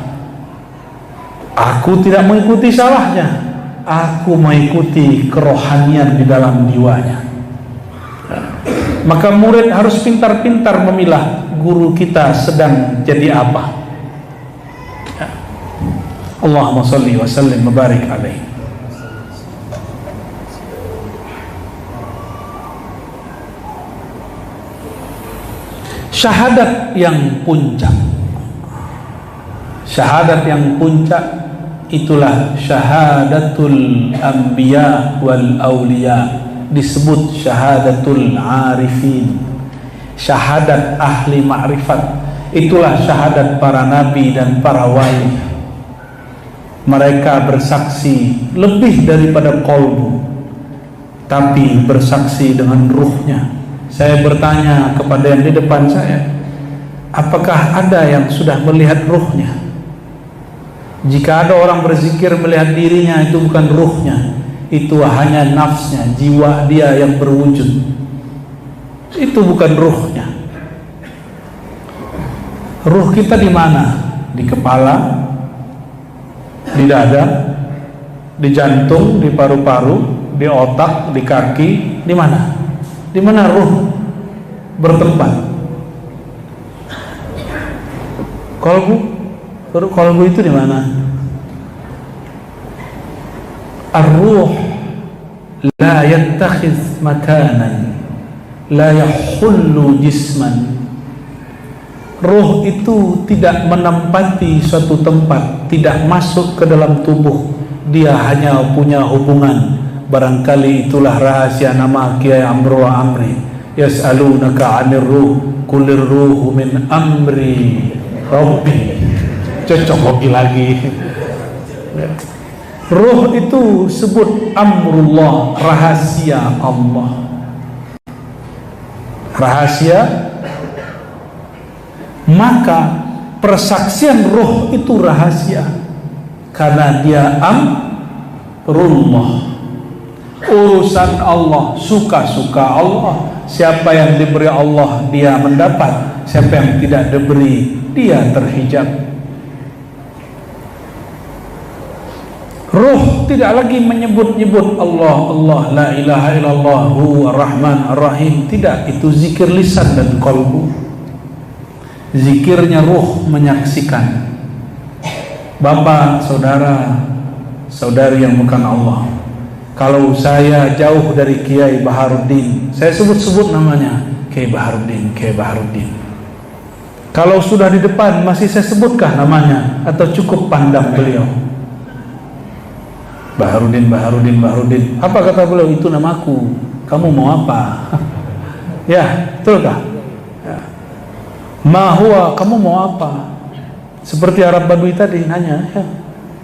Aku tidak mengikuti salahnya, aku mengikuti kerohanian di dalam jiwanya. Maka murid harus pintar-pintar memilah guru kita sedang jadi apa. Allahumma sholli wa sallim wa barik alaihi. Syahadat yang puncak, syahadat yang puncak itulah syahadatul anbiya wal awliya, disebut syahadatul arifin, syahadat ahli ma'rifat. Itulah syahadat para nabi dan para wali. Mereka bersaksi lebih daripada qalbu, tapi bersaksi dengan ruhnya. Saya bertanya kepada yang di depan saya, apakah ada yang sudah melihat ruhnya? Jika ada orang berzikir melihat dirinya, itu bukan ruhnya, itu hanya nafsnya, jiwa dia yang berwujud. Itu bukan ruhnya. Ruh kita di mana? Di kepala, di dada, di jantung, di paru-paru, di otak, di kaki, di mana? Di mana ruh bertempat? Kolbu itu di mana? Ar-ruh la yattakhiz makanan, la yahullu jisman. Ruh itu tidak menempati suatu tempat, tidak masuk ke dalam tubuh. Dia hanya punya hubungan. Barangkali itulah rahasia nama Kiai Amru wa Amri. Yas'alunaka 'anir ruh, qulir ruhu min amri rabbi. Cocok lagi. Ruh itu sebut amrullah, rahasia Allah. Rahasia, maka persaksian ruh itu rahasia karena dia amrullah, urusan Allah, suka-suka Allah. Siapa yang diberi Allah dia mendapat, siapa yang tidak diberi dia terhijab. Ruh tidak lagi menyebut-nyebut Allah, Allah, la ilaha illallah, hu ar-Rahman ar-Rahim. Tidak, itu zikir lisan dan qalbu. Zikirnya ruh menyaksikan. Bapak, saudara, saudari yang bukan Allah, kalau saya jauh dari Kiai Baharuddin, saya sebut-sebut namanya, Kiai Baharuddin, Kiai Baharuddin. Kalau sudah di depan, masih saya sebutkah namanya? Atau cukup pandang beliau? Baharuddin, Baharuddin, Baharuddin. Apa kata beliau? Itu namaku. Kamu mau apa? Ya, betulkah? Ya. Ma huwa, kamu mau apa? Seperti Arab Badui tadi nanya, ya.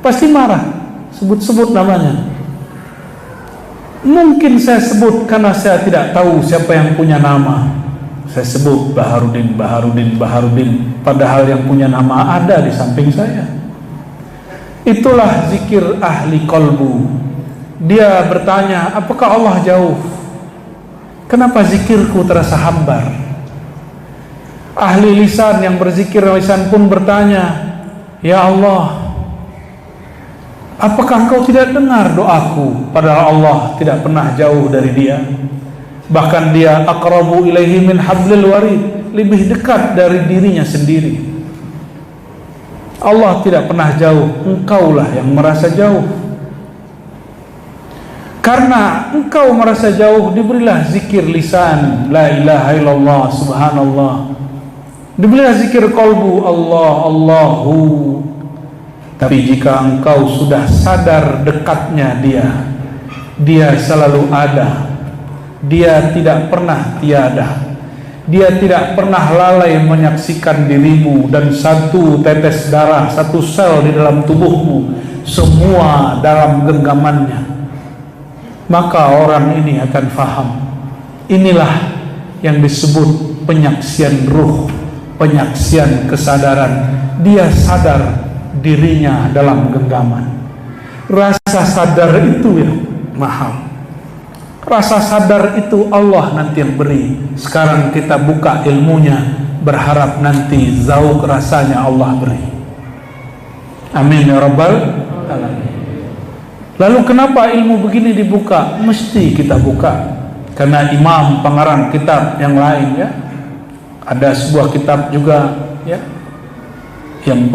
Pasti marah. Sebut-sebut namanya. Mungkin saya sebut karena saya tidak tahu siapa yang punya nama. Saya sebut Baharuddin, Baharuddin, Baharuddin. Padahal yang punya nama ada di samping saya. Itulah zikir ahli kolbu. Dia bertanya, apakah Allah jauh? Kenapa zikirku terasa hambar? Ahli lisan yang berzikir lisan pun bertanya, ya Allah, apakah engkau tidak dengar doaku? Padahal Allah tidak pernah jauh dari dia. Bahkan dia aqrabu ilaihi min hablil warid, lebih dekat dari dirinya sendiri. Allah tidak pernah jauh, engkaulah yang merasa jauh. Karena engkau merasa jauh, diberilah zikir lisan, la ilaha illallah, subhanallah. Diberilah zikir qalbu, Allah, Allahu. Tapi jika engkau sudah sadar dekatnya dia selalu ada. Dia tidak pernah tiada. Dia tidak pernah lalai menyaksikan dirimu, dan satu tetes darah, satu sel di dalam tubuhmu, semua dalam genggamannya. Maka orang ini akan faham. Inilah yang disebut penyaksian ruh, penyaksian kesadaran. Dia sadar dirinya dalam genggaman. Rasa sadar itu ya mahal. Rasa sadar itu Allah nanti yang beri. Sekarang kita buka ilmunya, berharap nanti zauq rasanya Allah beri. Amin ya rabbal alamin. Lalu kenapa ilmu begini dibuka? Mesti kita buka. Karena imam pengarang kitab yang lain ya, ada sebuah kitab juga ya yang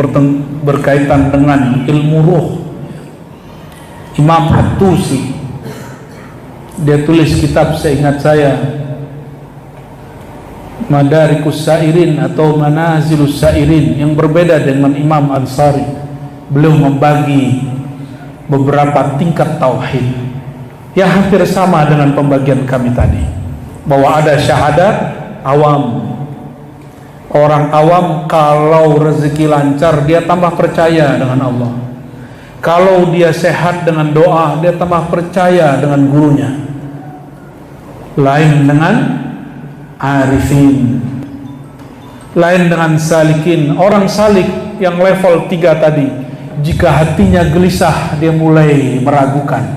berkaitan dengan ilmu ruh. Imam At-Tusi, dia tulis kitab, seingat saya, Madarikus Sairin atau Manazilus Sairin, yang berbeda dengan Imam Ansari. Beliau membagi beberapa tingkat tauhid yang hampir sama dengan pembagian kami tadi, bahwa ada syahadat awam. Orang awam kalau rezeki lancar dia tambah percaya dengan Allah. Kalau dia sehat dengan doa, dia tambah percaya dengan gurunya. Lain dengan arifin, lain dengan salikin. Orang salik yang level 3 tadi, jika hatinya gelisah, dia mulai meragukan,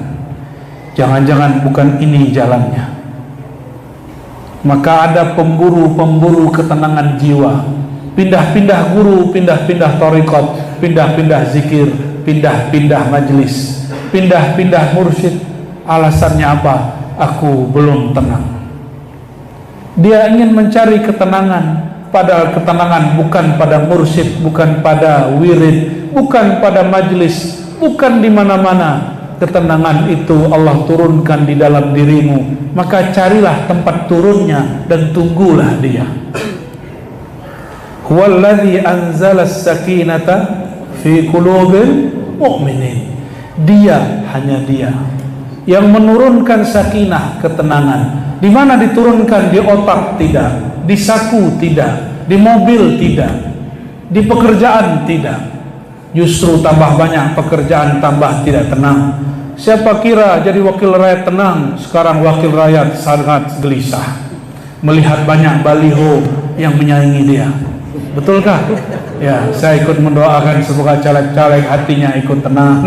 jangan-jangan bukan ini jalannya. Maka ada pemburu-pemburu ketenangan jiwa, pindah-pindah guru, pindah-pindah thariqat, pindah-pindah zikir, pindah-pindah majlis, pindah-pindah mursyid. Alasannya apa? Aku belum tenang. Dia ingin mencari ketenangan, padahal ketenangan bukan pada mursyid, bukan pada wirid, bukan pada majlis, bukan di mana-mana. Ketenangan itu Allah turunkan di dalam dirimu. Maka carilah tempat turunnya dan tunggulah dia. Huwallazi anzala as-sakinata fi qulubil mu'minin. Dia, hanya dia yang menurunkan sakinah, ketenangan. Di mana diturunkan? Di otak tidak, di saku tidak, di mobil tidak, di pekerjaan tidak. Justru tambah banyak pekerjaan, tambah tidak tenang. Siapa kira jadi wakil rakyat tenang? Sekarang wakil rakyat sangat gelisah melihat banyak baliho yang menyaingi dia. Betulkah? Ya, saya ikut mendoakan semoga caleg-caleg hatinya ikut tenang.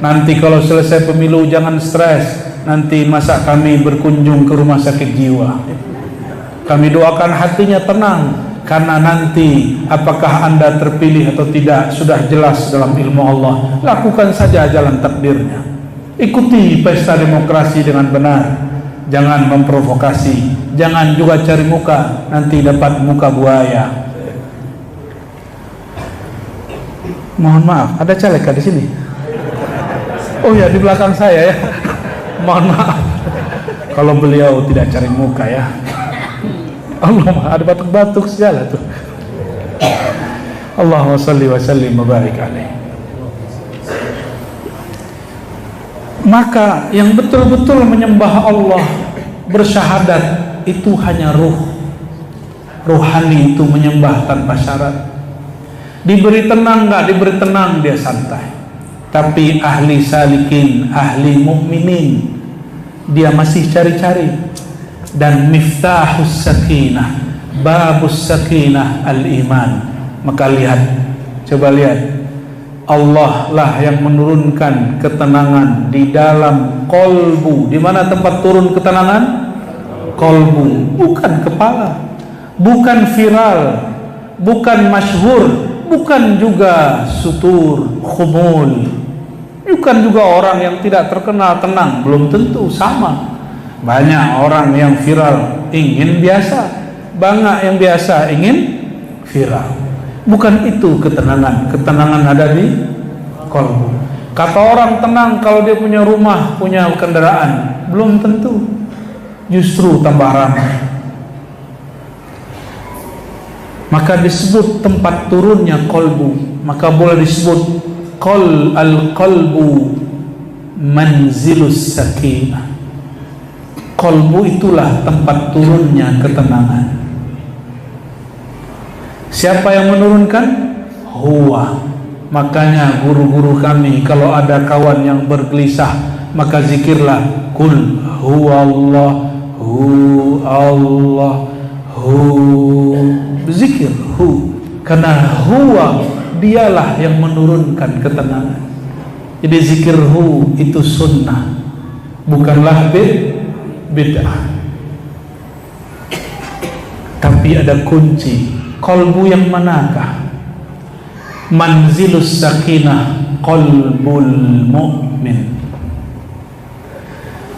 Nanti kalau selesai pemilu jangan stres. Nanti masa kami berkunjung ke rumah sakit jiwa. Kami doakan hatinya tenang, karena nanti apakah Anda terpilih atau tidak sudah jelas dalam ilmu Allah. Lakukan saja jalan takdirnya. Ikuti pesta demokrasi dengan benar. Jangan memprovokasi, jangan juga cari muka, nanti dapat muka buaya. Mohon maaf, ada caleg di sini? Oh ya, di belakang saya ya. Mohon maaf kalau beliau tidak cari muka ya. Allah, ada batuk-batuk segala tuh. Allahumma salli wa sallim wa barik alaihi. Maka yang betul-betul menyembah Allah, bersyahadat, itu hanya ruh. Rohani itu menyembah tanpa syarat. Diberi tenang nggak diberi tenang dia santai. Tapi ahli salikin, ahli mukminin, dia masih cari-cari. Dan miftahus sakinah, babus sakinah al-iman. Maka lihat, coba lihat, Allah lah yang menurunkan ketenangan di dalam kolbu. Di mana tempat turun ketenangan? Kolbu, bukan kepala, bukan viral, bukan masyhur, bukan juga sutur, khumul, bukan juga orang yang tidak terkenal tenang, belum tentu sama. Banyak orang yang viral ingin biasa, banyak yang biasa ingin viral. Bukan itu ketenangan. Ketenangan ada di kolbu. Kata orang tenang kalau dia punya rumah, punya kendaraan, belum tentu. Justru tambah ramai. Maka disebut tempat turunnya kolbu. Maka boleh disebut al-qalbu manzilus sakinah. Kolbu itulah tempat turunnya ketenangan. Siapa yang menurunkan? Huwa. Makanya guru-guru kami kalau ada kawan yang bergelisah, maka zikirlah kul huwa Allah, hu Allah, hu. Zikir hu, karena huwa, dialah yang menurunkan ketenangan. Jadi zikir hu itu sunnah, bukanlah bid'ah. Tapi ada kunci. Kolbu yang manakah? Manzilus sakinah qalbul mu'min.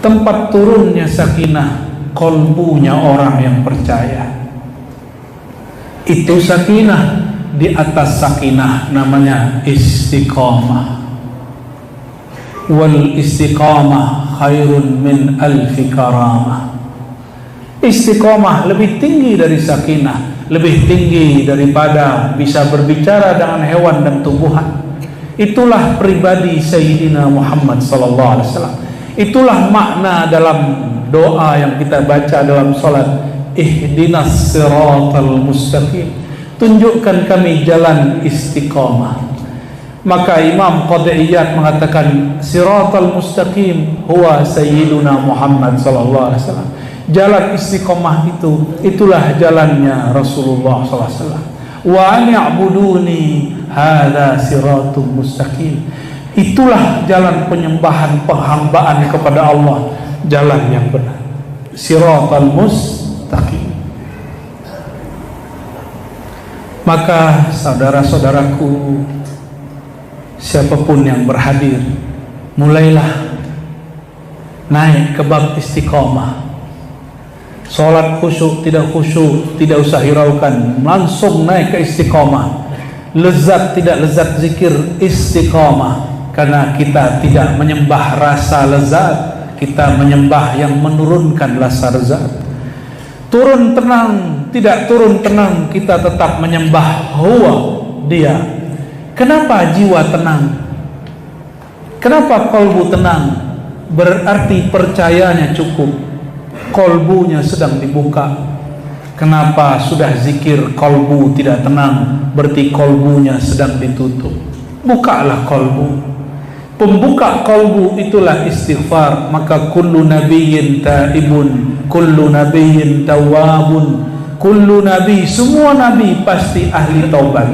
Tempat turunnya sakinah, kolbunya orang yang percaya. Itu sakinah. Di atas sakinah namanya istiqamah. Wal istiqamah khairun min alfi karamah. Istiqamah lebih tinggi dari sakinah, lebih tinggi daripada bisa berbicara dengan hewan dan tumbuhan. Itulah pribadi Sayyidina Muhammad sallallahu alaihi wasallam. Itulah makna dalam doa yang kita baca dalam salat, ihdinas siratal mustaqim. Tunjukkan kami jalan istiqamah. Maka Imam Qad'iyat mengatakan siratal mustaqim huwa sayyiduna Muhammad sallallahu alaihi wasallam. Jalan istiqamah itulah jalannya Rasulullah sallallahu alaihi wasallam. Wa an'buduni hadza siratul mustaqim. Itulah jalan penyembahan, penghambaan kepada Allah, jalan yang benar. Siratal mustaqim. mustaqim. Maka saudara-saudaraku, siapapun yang berhadir, mulailah naik ke bab istiqamah. Sholat khusyuk, tidak khusyuk, tidak usah hiraukan, langsung naik ke istiqamah. Lezat, tidak lezat zikir, istiqamah. Karena kita tidak menyembah rasa lezat, kita menyembah yang menurunkan rasa lezat. Turun tenang, tidak turun tenang, kita tetap menyembah huwa, dia. Kenapa jiwa tenang? Kenapa kolbu tenang? Berarti percayanya cukup, kolbunya sedang dibuka. Kenapa sudah zikir kolbu tidak tenang? Berarti kolbunya sedang ditutup. Bukalah kolbu. Pembuka kolbu itulah istighfar. Maka kullu nabiyyin taibun, kullu nabiyyin tawwabun, kullu nabi, semua nabi pasti ahli taubat.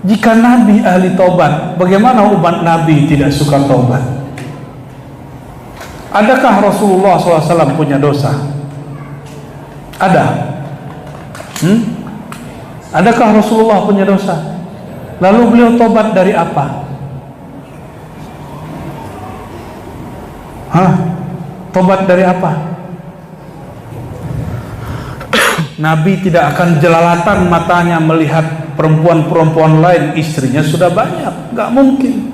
Jika nabi ahli taubat, bagaimana umat nabi tidak suka taubat? Adakah Rasulullah SAW punya dosa? Ada. Adakah Rasulullah punya dosa? Lalu beliau taubat dari apa? Tobat dari apa? Nabi tidak akan jelalatan matanya melihat perempuan-perempuan lain, istrinya sudah banyak, gak mungkin.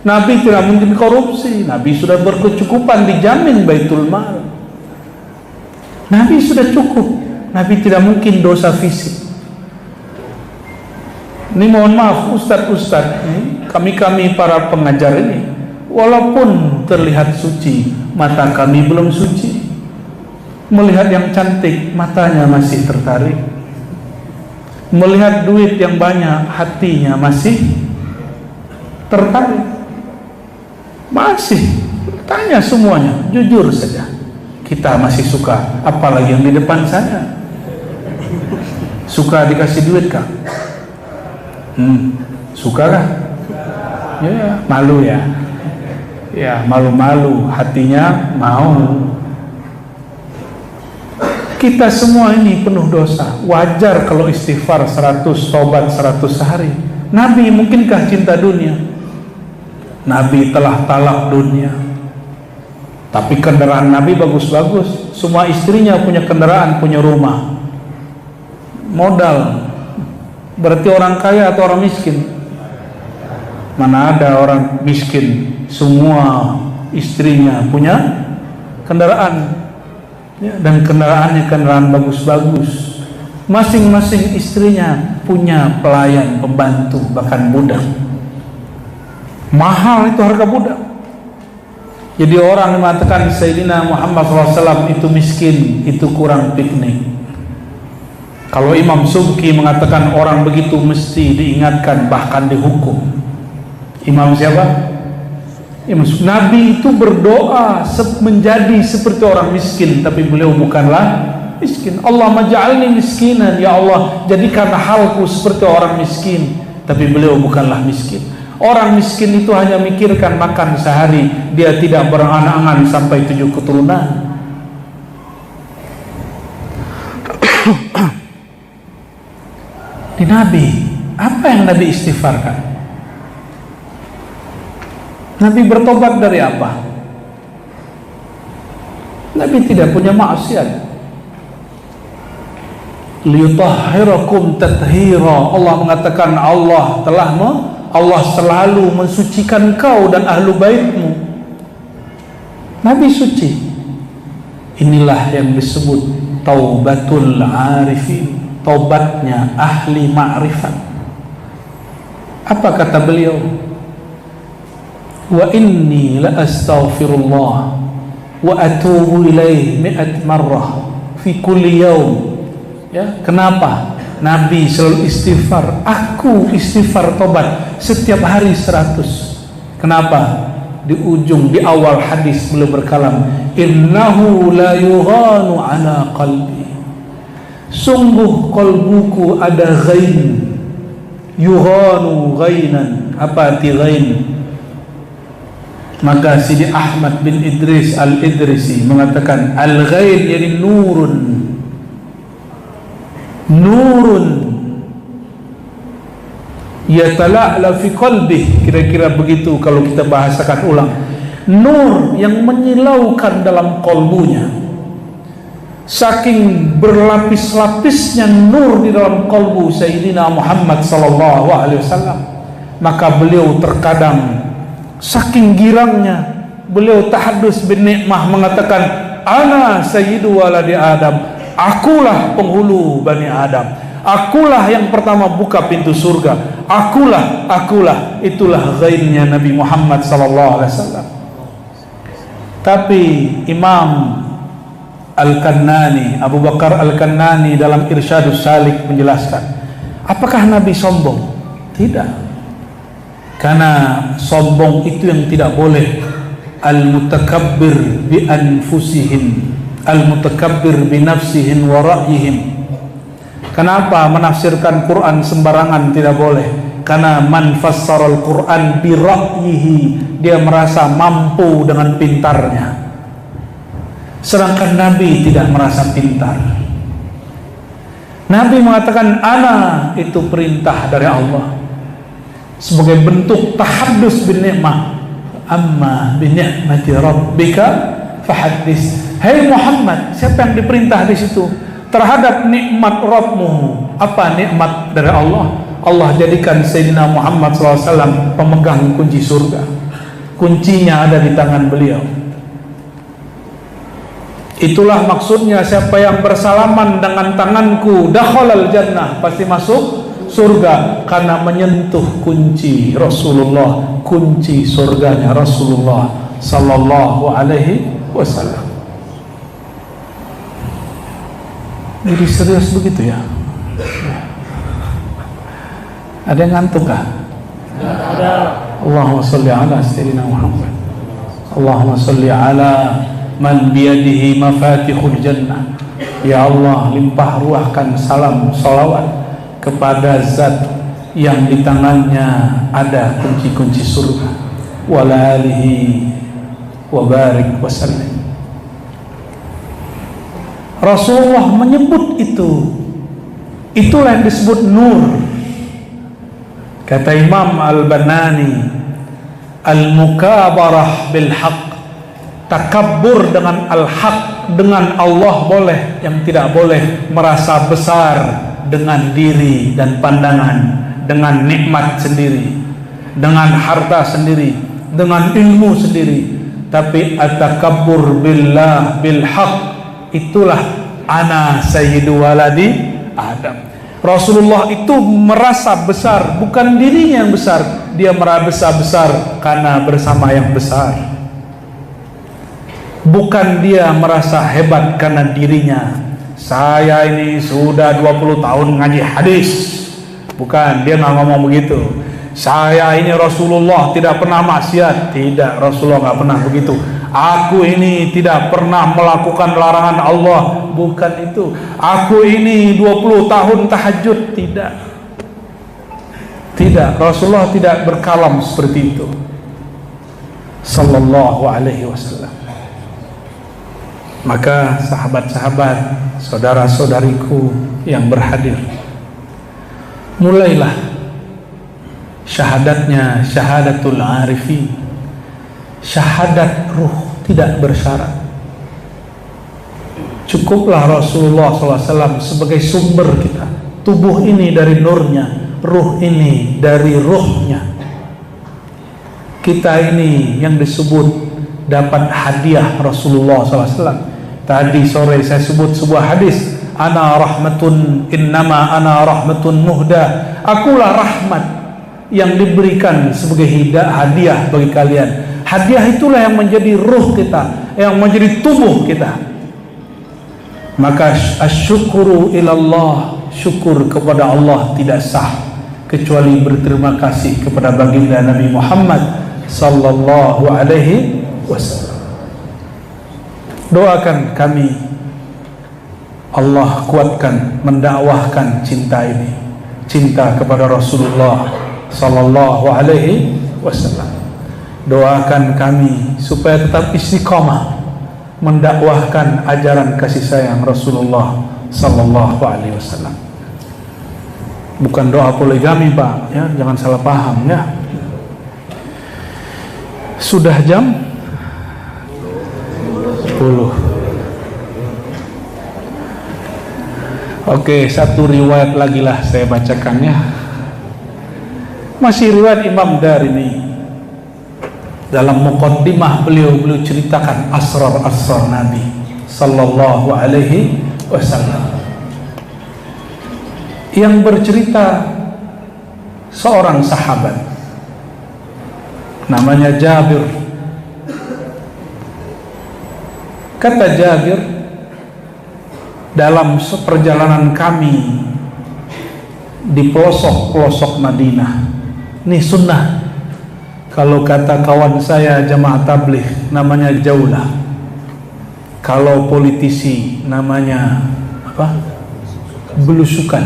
Nabi tidak mungkin korupsi, Nabi sudah berkecukupan, dijamin baitul mal. Nabi sudah cukup, Nabi tidak mungkin dosa fisik. Ini mohon maaf ustadz-ustadz, kami para pengajar ini, walaupun terlihat suci, mata kami belum suci. Melihat yang cantik, matanya masih tertarik. Melihat duit yang banyak, hatinya masih tertarik. Masih, tanya semuanya, jujur saja. Kita masih suka, apalagi yang di depan saya. Suka dikasih duit kah? Suka kah? Ya, malu ya. Ya, malu-malu, hatinya mau. Kita semua ini penuh dosa. Wajar kalau istighfar 100, tobat 100 sehari. Nabi mungkinkah cinta dunia? Nabi telah talak dunia. Tapi kendaraan Nabi bagus-bagus. Semua istrinya punya kendaraan, punya rumah. Modal. Berarti orang kaya atau orang miskin? Mana ada orang miskin semua istrinya punya kendaraan, ya, dan kendaraannya kendaraan bagus-bagus. Masing-masing istrinya punya pelayan, pembantu, bahkan budak. Mahal itu harga budak. Jadi orang yang mengatakan Sayyidina Muhammad SAW itu miskin, itu kurang piknik. Kalau Imam Subki mengatakan orang begitu mesti diingatkan, bahkan dihukum. Imam siapa? Nabi itu berdoa menjadi seperti orang miskin, tapi beliau bukanlah miskin. Allah maj'alni miskinan, ya Allah jadikan halku seperti orang miskin, tapi beliau bukanlah miskin. Orang miskin itu hanya mikirkan makan sehari, dia tidak berangan-angan sampai 7 keturunan. Di Nabi, apa yang Nabi istighfarkan? Nabi bertobat dari apa? Nabi tidak punya maksiat. Liyutahhirakum tathira. Allah mengatakan Allah selalu mensucikan kau dan ahlu baitmu. Nabi suci. Inilah yang disebut taubatul arifin, taubatnya ahli ma'rifat. Apa kata beliau? Wa inni la astaghfirullah wa atubu ilaih 100 marrah fi kulli yaum. Ya, kenapa Nabi selalu istighfar? Aku istighfar tobat setiap hari 100. Kenapa? Di awal hadis beliau berkalam, innahu la yughanu ala qalbi. Sungguh kolbuku ada ghain. Yughanu ghainan. Apa arti ghain? Maka Sidi Ahmad bin Idris al-Idrisi mengatakan al-ghain yani nurun nurun yatala'la fi qalbih, kira-kira begitu kalau kita bahasakan ulang. Nur yang menyilaukan dalam kalbunya. Saking berlapis-lapisnya nur di dalam kalbu Sayyidina Muhammad sallallahu alaihi wasallam, maka beliau terkadang saking girangnya beliau tahadus bin nikmah mengatakan, ana sayyidu waladi Adam, akulah penghulu Bani Adam, akulah yang pertama buka pintu surga, akulah. Itulah ghaibnya Nabi Muhammad sallallahu alaihi wasallam. Tapi Imam Al-Kannani, Abu Bakar Al-Kannani dalam Irsyadus Salik menjelaskan, apakah Nabi sombong? Tidak. Karena sombong itu yang tidak boleh. Al-mutakabbir bi anfusihim, al-mutakabbir bi nafsihim wa ra'yihim. Kenapa menafsirkan Quran sembarangan tidak boleh? Karena man fassaral Quran bi ra'yihi, dia merasa mampu dengan pintarnya. Sedangkan Nabi tidak merasa pintar. Nabi mengatakan ana, itu perintah dari Allah sebagai bentuk tahaddus bin nikmah. Amma bi ni'mati rabbika fahaddits. Hai Muhammad, siapa yang diperintah di situ terhadap nikmat Rabbmu? Apa nikmat dari Allah? Allah jadikan Sayyidina Muhammad SAW pemegang kunci surga. Kuncinya ada di tangan beliau. Itulah maksudnya, siapa yang bersalaman dengan tanganku dakhalal jannah, pasti masuk surga, karena menyentuh kunci Rasulullah, kunci surganya Rasulullah sallallahu alaihi wasallam. Jadi serius begitu ya? Ada yang ngantuk kah? Ada. Allahumma salli ala sayyidina Muhammad. Allahumma salli ala man biyadihi mafatihul jannah. Ya Allah, limpah ruahkan salam salawat kepada zat yang di tangannya ada kunci-kunci surga. Wa alihi wa barik wa sallim. Rasulullah menyebut itu. Itulah yang disebut nur. Kata Imam Al-Banani, al-mukabarah bil haq, takabbur dengan al-haq, dengan Allah boleh, yang tidak boleh merasa besar dengan diri dan pandangan, dengan nikmat sendiri, dengan harta sendiri, dengan ilmu sendiri. Tapi at-takabbur billah bil haq, itulah ana sayyidu waladi Adam. Rasulullah itu merasa besar, bukan dirinya yang besar, dia merasa besar karena bersama yang besar. Bukan dia merasa hebat karena dirinya, saya ini sudah 20 tahun ngaji hadis. Bukan, dia nggak ngomong begitu. Saya ini Rasulullah tidak pernah maksiat. Tidak, Rasulullah nggak pernah begitu. Aku ini tidak pernah melakukan larangan Allah. Bukan itu. Aku ini 20 tahun tahajud. Tidak. Tidak, Rasulullah tidak berkalam seperti itu sallallahu alaihi wasallam. Maka sahabat-sahabat, saudara-saudariku yang berhadir, mulailah syahadatnya syahadatul arifin, syahadat ruh tidak bersyarat. Cukuplah Rasulullah SAW sebagai sumber kita. Tubuh ini dari nurnya, ruh ini dari ruhnya. Kita ini yang disebut dapat hadiah Rasulullah SAW. Tadi sore saya sebut sebuah hadis, ana rahmatun, innama ana rahmatun muhda. Akulah rahmat yang diberikan sebagai hadiah bagi kalian. Hadiah itulah yang menjadi ruh kita, yang menjadi tubuh kita. Maka asyukuru ilallah, syukur kepada Allah tidak sah kecuali berterima kasih kepada baginda Nabi Muhammad sallallahu alaihi wasallam. Doakan kami, Allah kuatkan mendakwahkan cinta ini, cinta kepada Rasulullah sallallahu alaihi wasallam. Doakan kami supaya tetap istiqamah mendakwahkan ajaran kasih sayang Rasulullah sallallahu alaihi wasallam. bukan doa poligami Pak, ya, jangan salah paham ya. Sudah jam 10. Oke, satu riwayat lagi lah saya bacakan ya. Masih riwayat Imam Darimi. Dalam muqaddimah beliau ceritakan asrar Nabi sallallahu alaihi wasallam. Yang bercerita seorang sahabat namanya Jabir. Kata Jabir, dalam perjalanan kami di pelosok-pelosok Madinah, ini sunnah. Kalau kata kawan saya jamaah tabligh namanya jaulah. Kalau politisi namanya apa? Belusukan.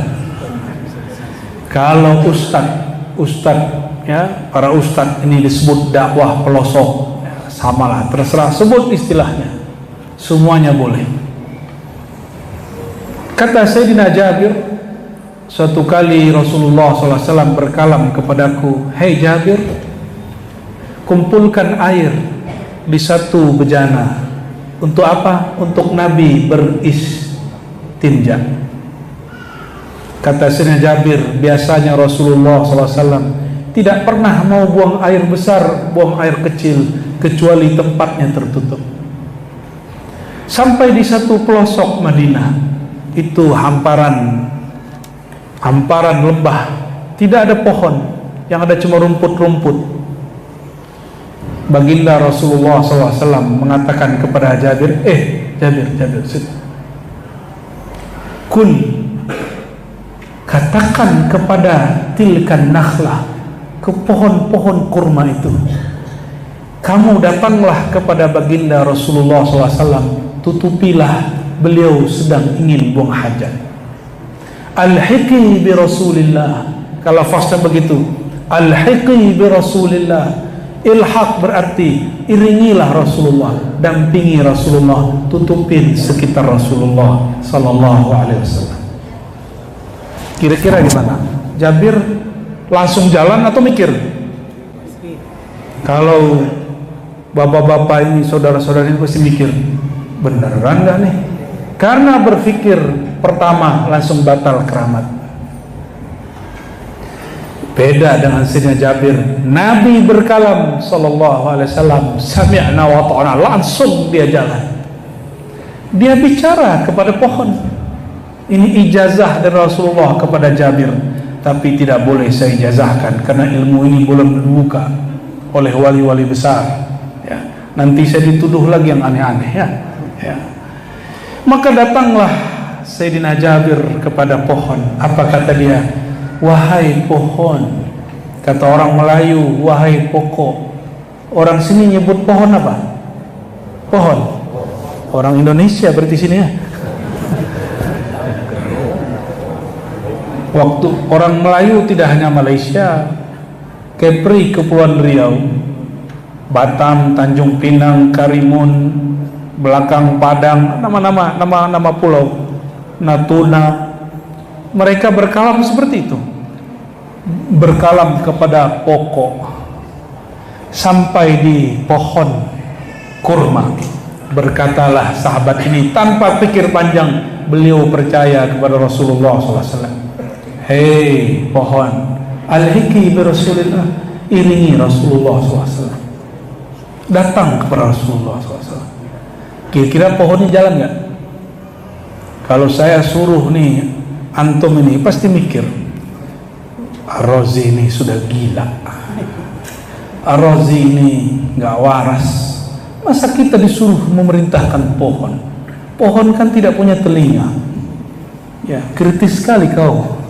Kalau ustadz ya, para ustadz ini disebut dakwah pelosok, ya, samalah, terserah sebut istilahnya, semuanya boleh. Kata Sayyidina Jabir, suatu kali Rasulullah SAW berkalam kepadaku, "Hei Jabir, kumpulkan air di satu bejana." Untuk apa? Untuk Nabi beristinja. Kata Sayyidina Jabir, biasanya Rasulullah SAW tidak pernah mau buang air besar, buang air kecil, kecuali tempatnya tertutup. Sampai di satu pelosok Madinah, itu hamparan lembah, tidak ada pohon, yang ada cuma rumput-rumput. Baginda Rasulullah SAW mengatakan kepada Jabir, Jabir, kul, katakan kepada tilkan nakhlah, ke pohon-pohon kurma itu, kamu datanglah kepada baginda Rasulullah SAW, tutupilah beliau sedang ingin buang hajat. Alhiqi bi Rasulillah, kalau fasnya begitu, alhiqi bi Rasulillah. Ilhaq berarti iringilah Rasulullah, dampingi Rasulullah, tutupin sekitar Rasulullah sallallahu alaihi wasallam. Kira-kira gimana? Jabir langsung jalan atau mikir? Kalau bapak-bapak ini, saudara-saudara ini pasti mikir, beneran gak nih? Karena berpikir pertama langsung batal keramat. Beda dengan Sayyidina Jabir, Nabi berkalam sallallahu alaihi wasallam, sami'na wa ta'ana, langsung dia jalan. Dia bicara kepada pohon. Ini ijazah dari Rasulullah kepada Jabir, tapi tidak boleh saya ijazahkan karena ilmu ini belum dibuka oleh wali-wali besar. Ya, nanti saya dituduh lagi yang aneh-aneh ya. Maka datanglah Sayyidina Jabir kepada pohon. Apa kata dia? Wahai pohon. Kata orang Melayu, wahai pokok. Orang sini nyebut pohon apa? Pohon. Orang Indonesia berarti sini ya. Waktu orang Melayu tidak hanya Malaysia, Kepri, Kepulauan Riau, Batam, Tanjung Pinang, Karimun, belakang Padang, nama pulau, Natuna, mereka berkalam seperti itu, berkalam kepada pokok. Sampai di pohon kurma, berkatalah sahabat ini tanpa pikir panjang, beliau percaya kepada Rasulullah SAW. Hei pohon, alhiqi bi Rasulillah, iringi Rasulullah SAW. Datang kepada Rasulullah SAW. Kira-kira pohonnya jalan nggak? Kalau saya suruh nih, antum ini pasti mikir, Ar-Razi ini sudah gila, Ar-Razi ini nggak waras. Masa kita disuruh memerintahkan pohon? Pohon kan tidak punya telinga. Ya, kritis sekali kau.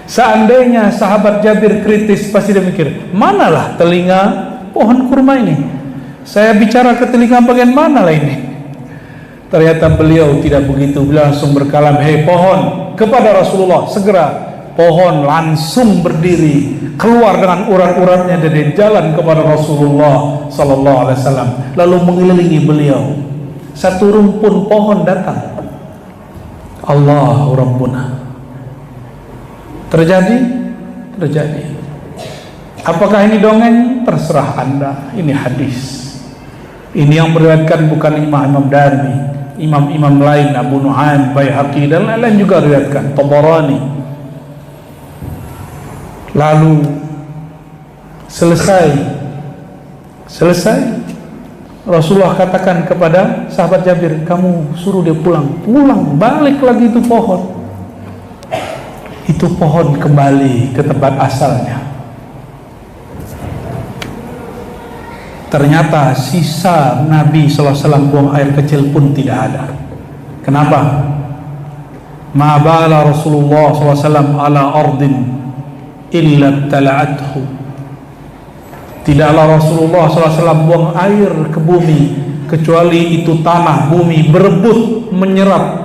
Seandainya sahabat Jabir kritis, pasti dia mikir, manalah telinga pohon kurma ini? Saya bicara ke telinga bagian mana lah ini? Ternyata beliau tidak begitu. Beliau langsung berkalam, hei pohon, kepada Rasulullah. Segera pohon langsung berdiri, keluar dengan urat-uratnya dari jalan kepada Rasulullah sallallahu alaihi wasallam, lalu mengelilingi beliau. Satu rumpun pohon datang. Allahu Rabbuna. Terjadi? Terjadi. Apakah ini dongeng? Terserah Anda. Ini hadis. Ini yang meriwayatkan bukan Imam Darimi, imam-imam lain, Abu Nu'aim, Baihaqi dan lain-lain juga riwayatkan, Tabarani. Lalu selesai Rasulullah katakan kepada sahabat Jabir, kamu suruh dia pulang, balik lagi itu pohon. Itu pohon kembali ke tempat asalnya. Ternyata sisa Nabi SAW buang air kecil pun tidak ada. Kenapa? Ma bala Rasulullah SAW ala ardin illa tala'athu. Tidaklah Rasulullah SAW buang air ke bumi kecuali itu tanah bumi berebut menyerap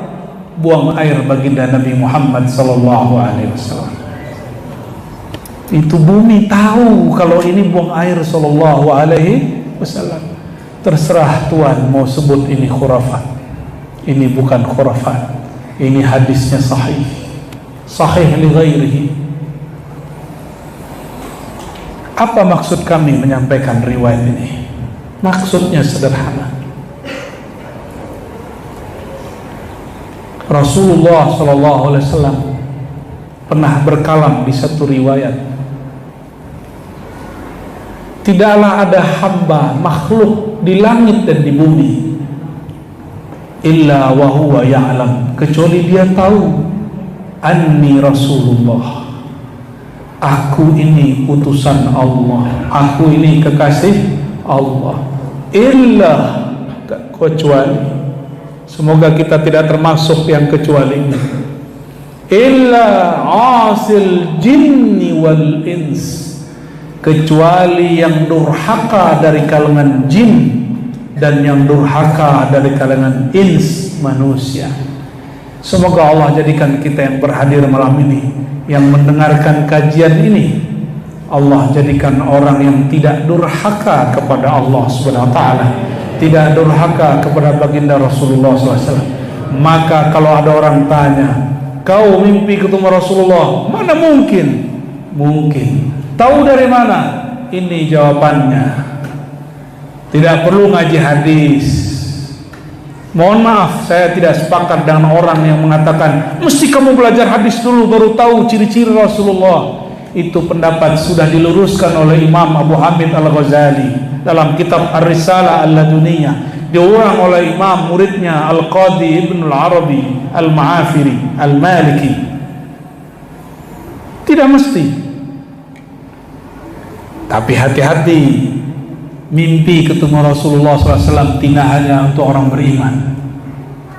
buang air baginda Nabi Muhammad SAW. Itu bumi tahu kalau ini buang air SAW. Terserah Tuhan mau sebut ini khurafat, ini bukan khurafat, ini hadisnya sahih li ghairihi. Apa maksud kami menyampaikan riwayat ini? Maksudnya sederhana. Rasulullah SAW pernah berkalam di satu riwayat, tidaklah ada hamba makhluk di langit dan di bumi illa wa huwa ya'lam, kecuali dia tahu anni Rasulullah, aku ini utusan Allah, aku ini kekasih Allah. Illa, kecuali, semoga kita tidak termasuk yang kecuali ini. Illa asil jinni wal ins, kecuali yang durhaka dari kalangan jin dan yang durhaka dari kalangan ins, manusia. Semoga Allah jadikan kita yang berhadir malam ini, yang mendengarkan kajian ini, Allah jadikan orang yang tidak durhaka kepada Allah Subhanahu wa ta'ala, tidak durhaka kepada baginda Rasulullah SAW. Maka kalau ada orang tanya, kau mimpi ketemu Rasulullah? Mana mungkin? Mungkin. Tahu dari mana? Ini jawabannya. Tidak perlu ngaji hadis. Mohon maaf, saya tidak sepakat dengan orang yang mengatakan mesti kamu belajar hadis dulu baru tahu ciri-ciri Rasulullah. Itu pendapat sudah diluruskan oleh Imam Abu Hamid Al-Ghazali dalam kitab Ar-Risalah Al-Laduniyah, diulang oleh imam muridnya Al-Qadi Ibn Al-Arabi Al-Ma'afiri Al-Maliki. Tidak mesti, tapi hati-hati. Mimpi ketemu Rasulullah SAW tidak hanya untuk orang beriman,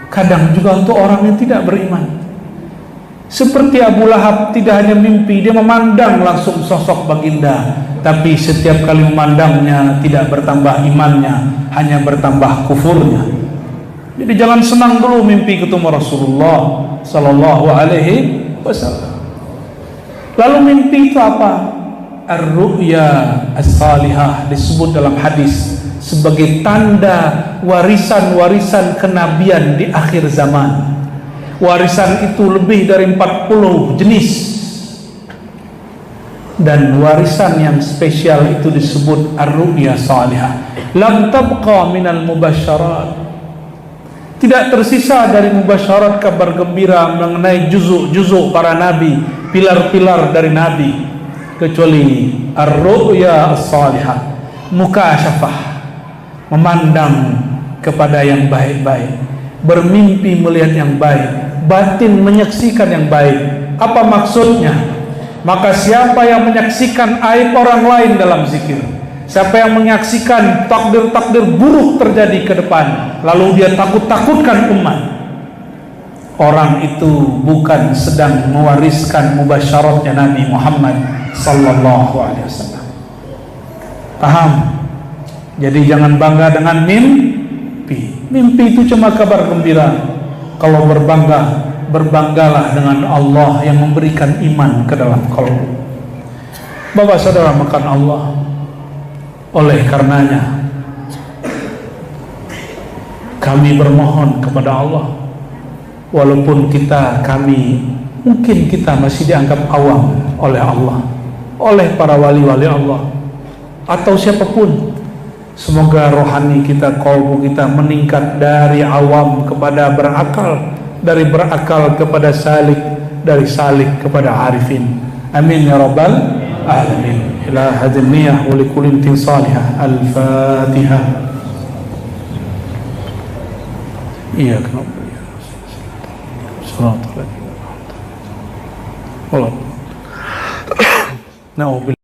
kadang juga untuk orang yang tidak beriman. Seperti Abu Lahab, tidak hanya mimpi, dia memandang langsung sosok baginda, tapi setiap kali memandangnya tidak bertambah imannya, hanya bertambah kufurnya. Jadi jangan senang dulu mimpi ketemu Rasulullah Sallallahu Alaihi Wasallam. Lalu mimpi itu apa? Ar-ru'ya as-salihah disebut dalam hadis sebagai tanda warisan-warisan kenabian di akhir zaman. Warisan itu lebih dari 40 jenis, dan warisan yang spesial itu disebut ar-ru'ya salihah. Lam tabqa minal mubasyarat, tidak tersisa dari mubasyarat kabar gembira mengenai juzuk-juzuk para nabi, pilar-pilar dari nabi, kecuali ar-ru'ya as-salihah, mukasyafah, memandang kepada yang baik-baik, bermimpi melihat yang baik, batin menyaksikan yang baik. Apa maksudnya? Maka siapa yang menyaksikan aib orang lain dalam zikir, siapa yang menyaksikan takdir-takdir buruk terjadi ke depan, lalu dia takut-takutkan umat, orang itu bukan sedang mewariskan mubasyaratnya Nabi Muhammad Sallallahu Alaihi Wasallam. Paham? Jadi jangan bangga dengan mimpi. Mimpi itu cuma kabar gembira. Kalau berbanggalah dengan Allah yang memberikan iman ke dalam kalbu. Bapak saudara makan Allah. Oleh karenanya kami bermohon kepada Allah, walaupun kami mungkin kita masih dianggap awam oleh Allah, oleh para wali-wali Allah, atau siapapun. Semoga rohani kita, qalbu kita meningkat dari awam kepada berakal, dari berakal kepada salik, dari salik kepada arifin. Amin ya rabbal alamin. Ila hadhihi niyyah wa likulli tin salihah. Al-Fatihah. Iya kenapa? Salat. Allah. Nah,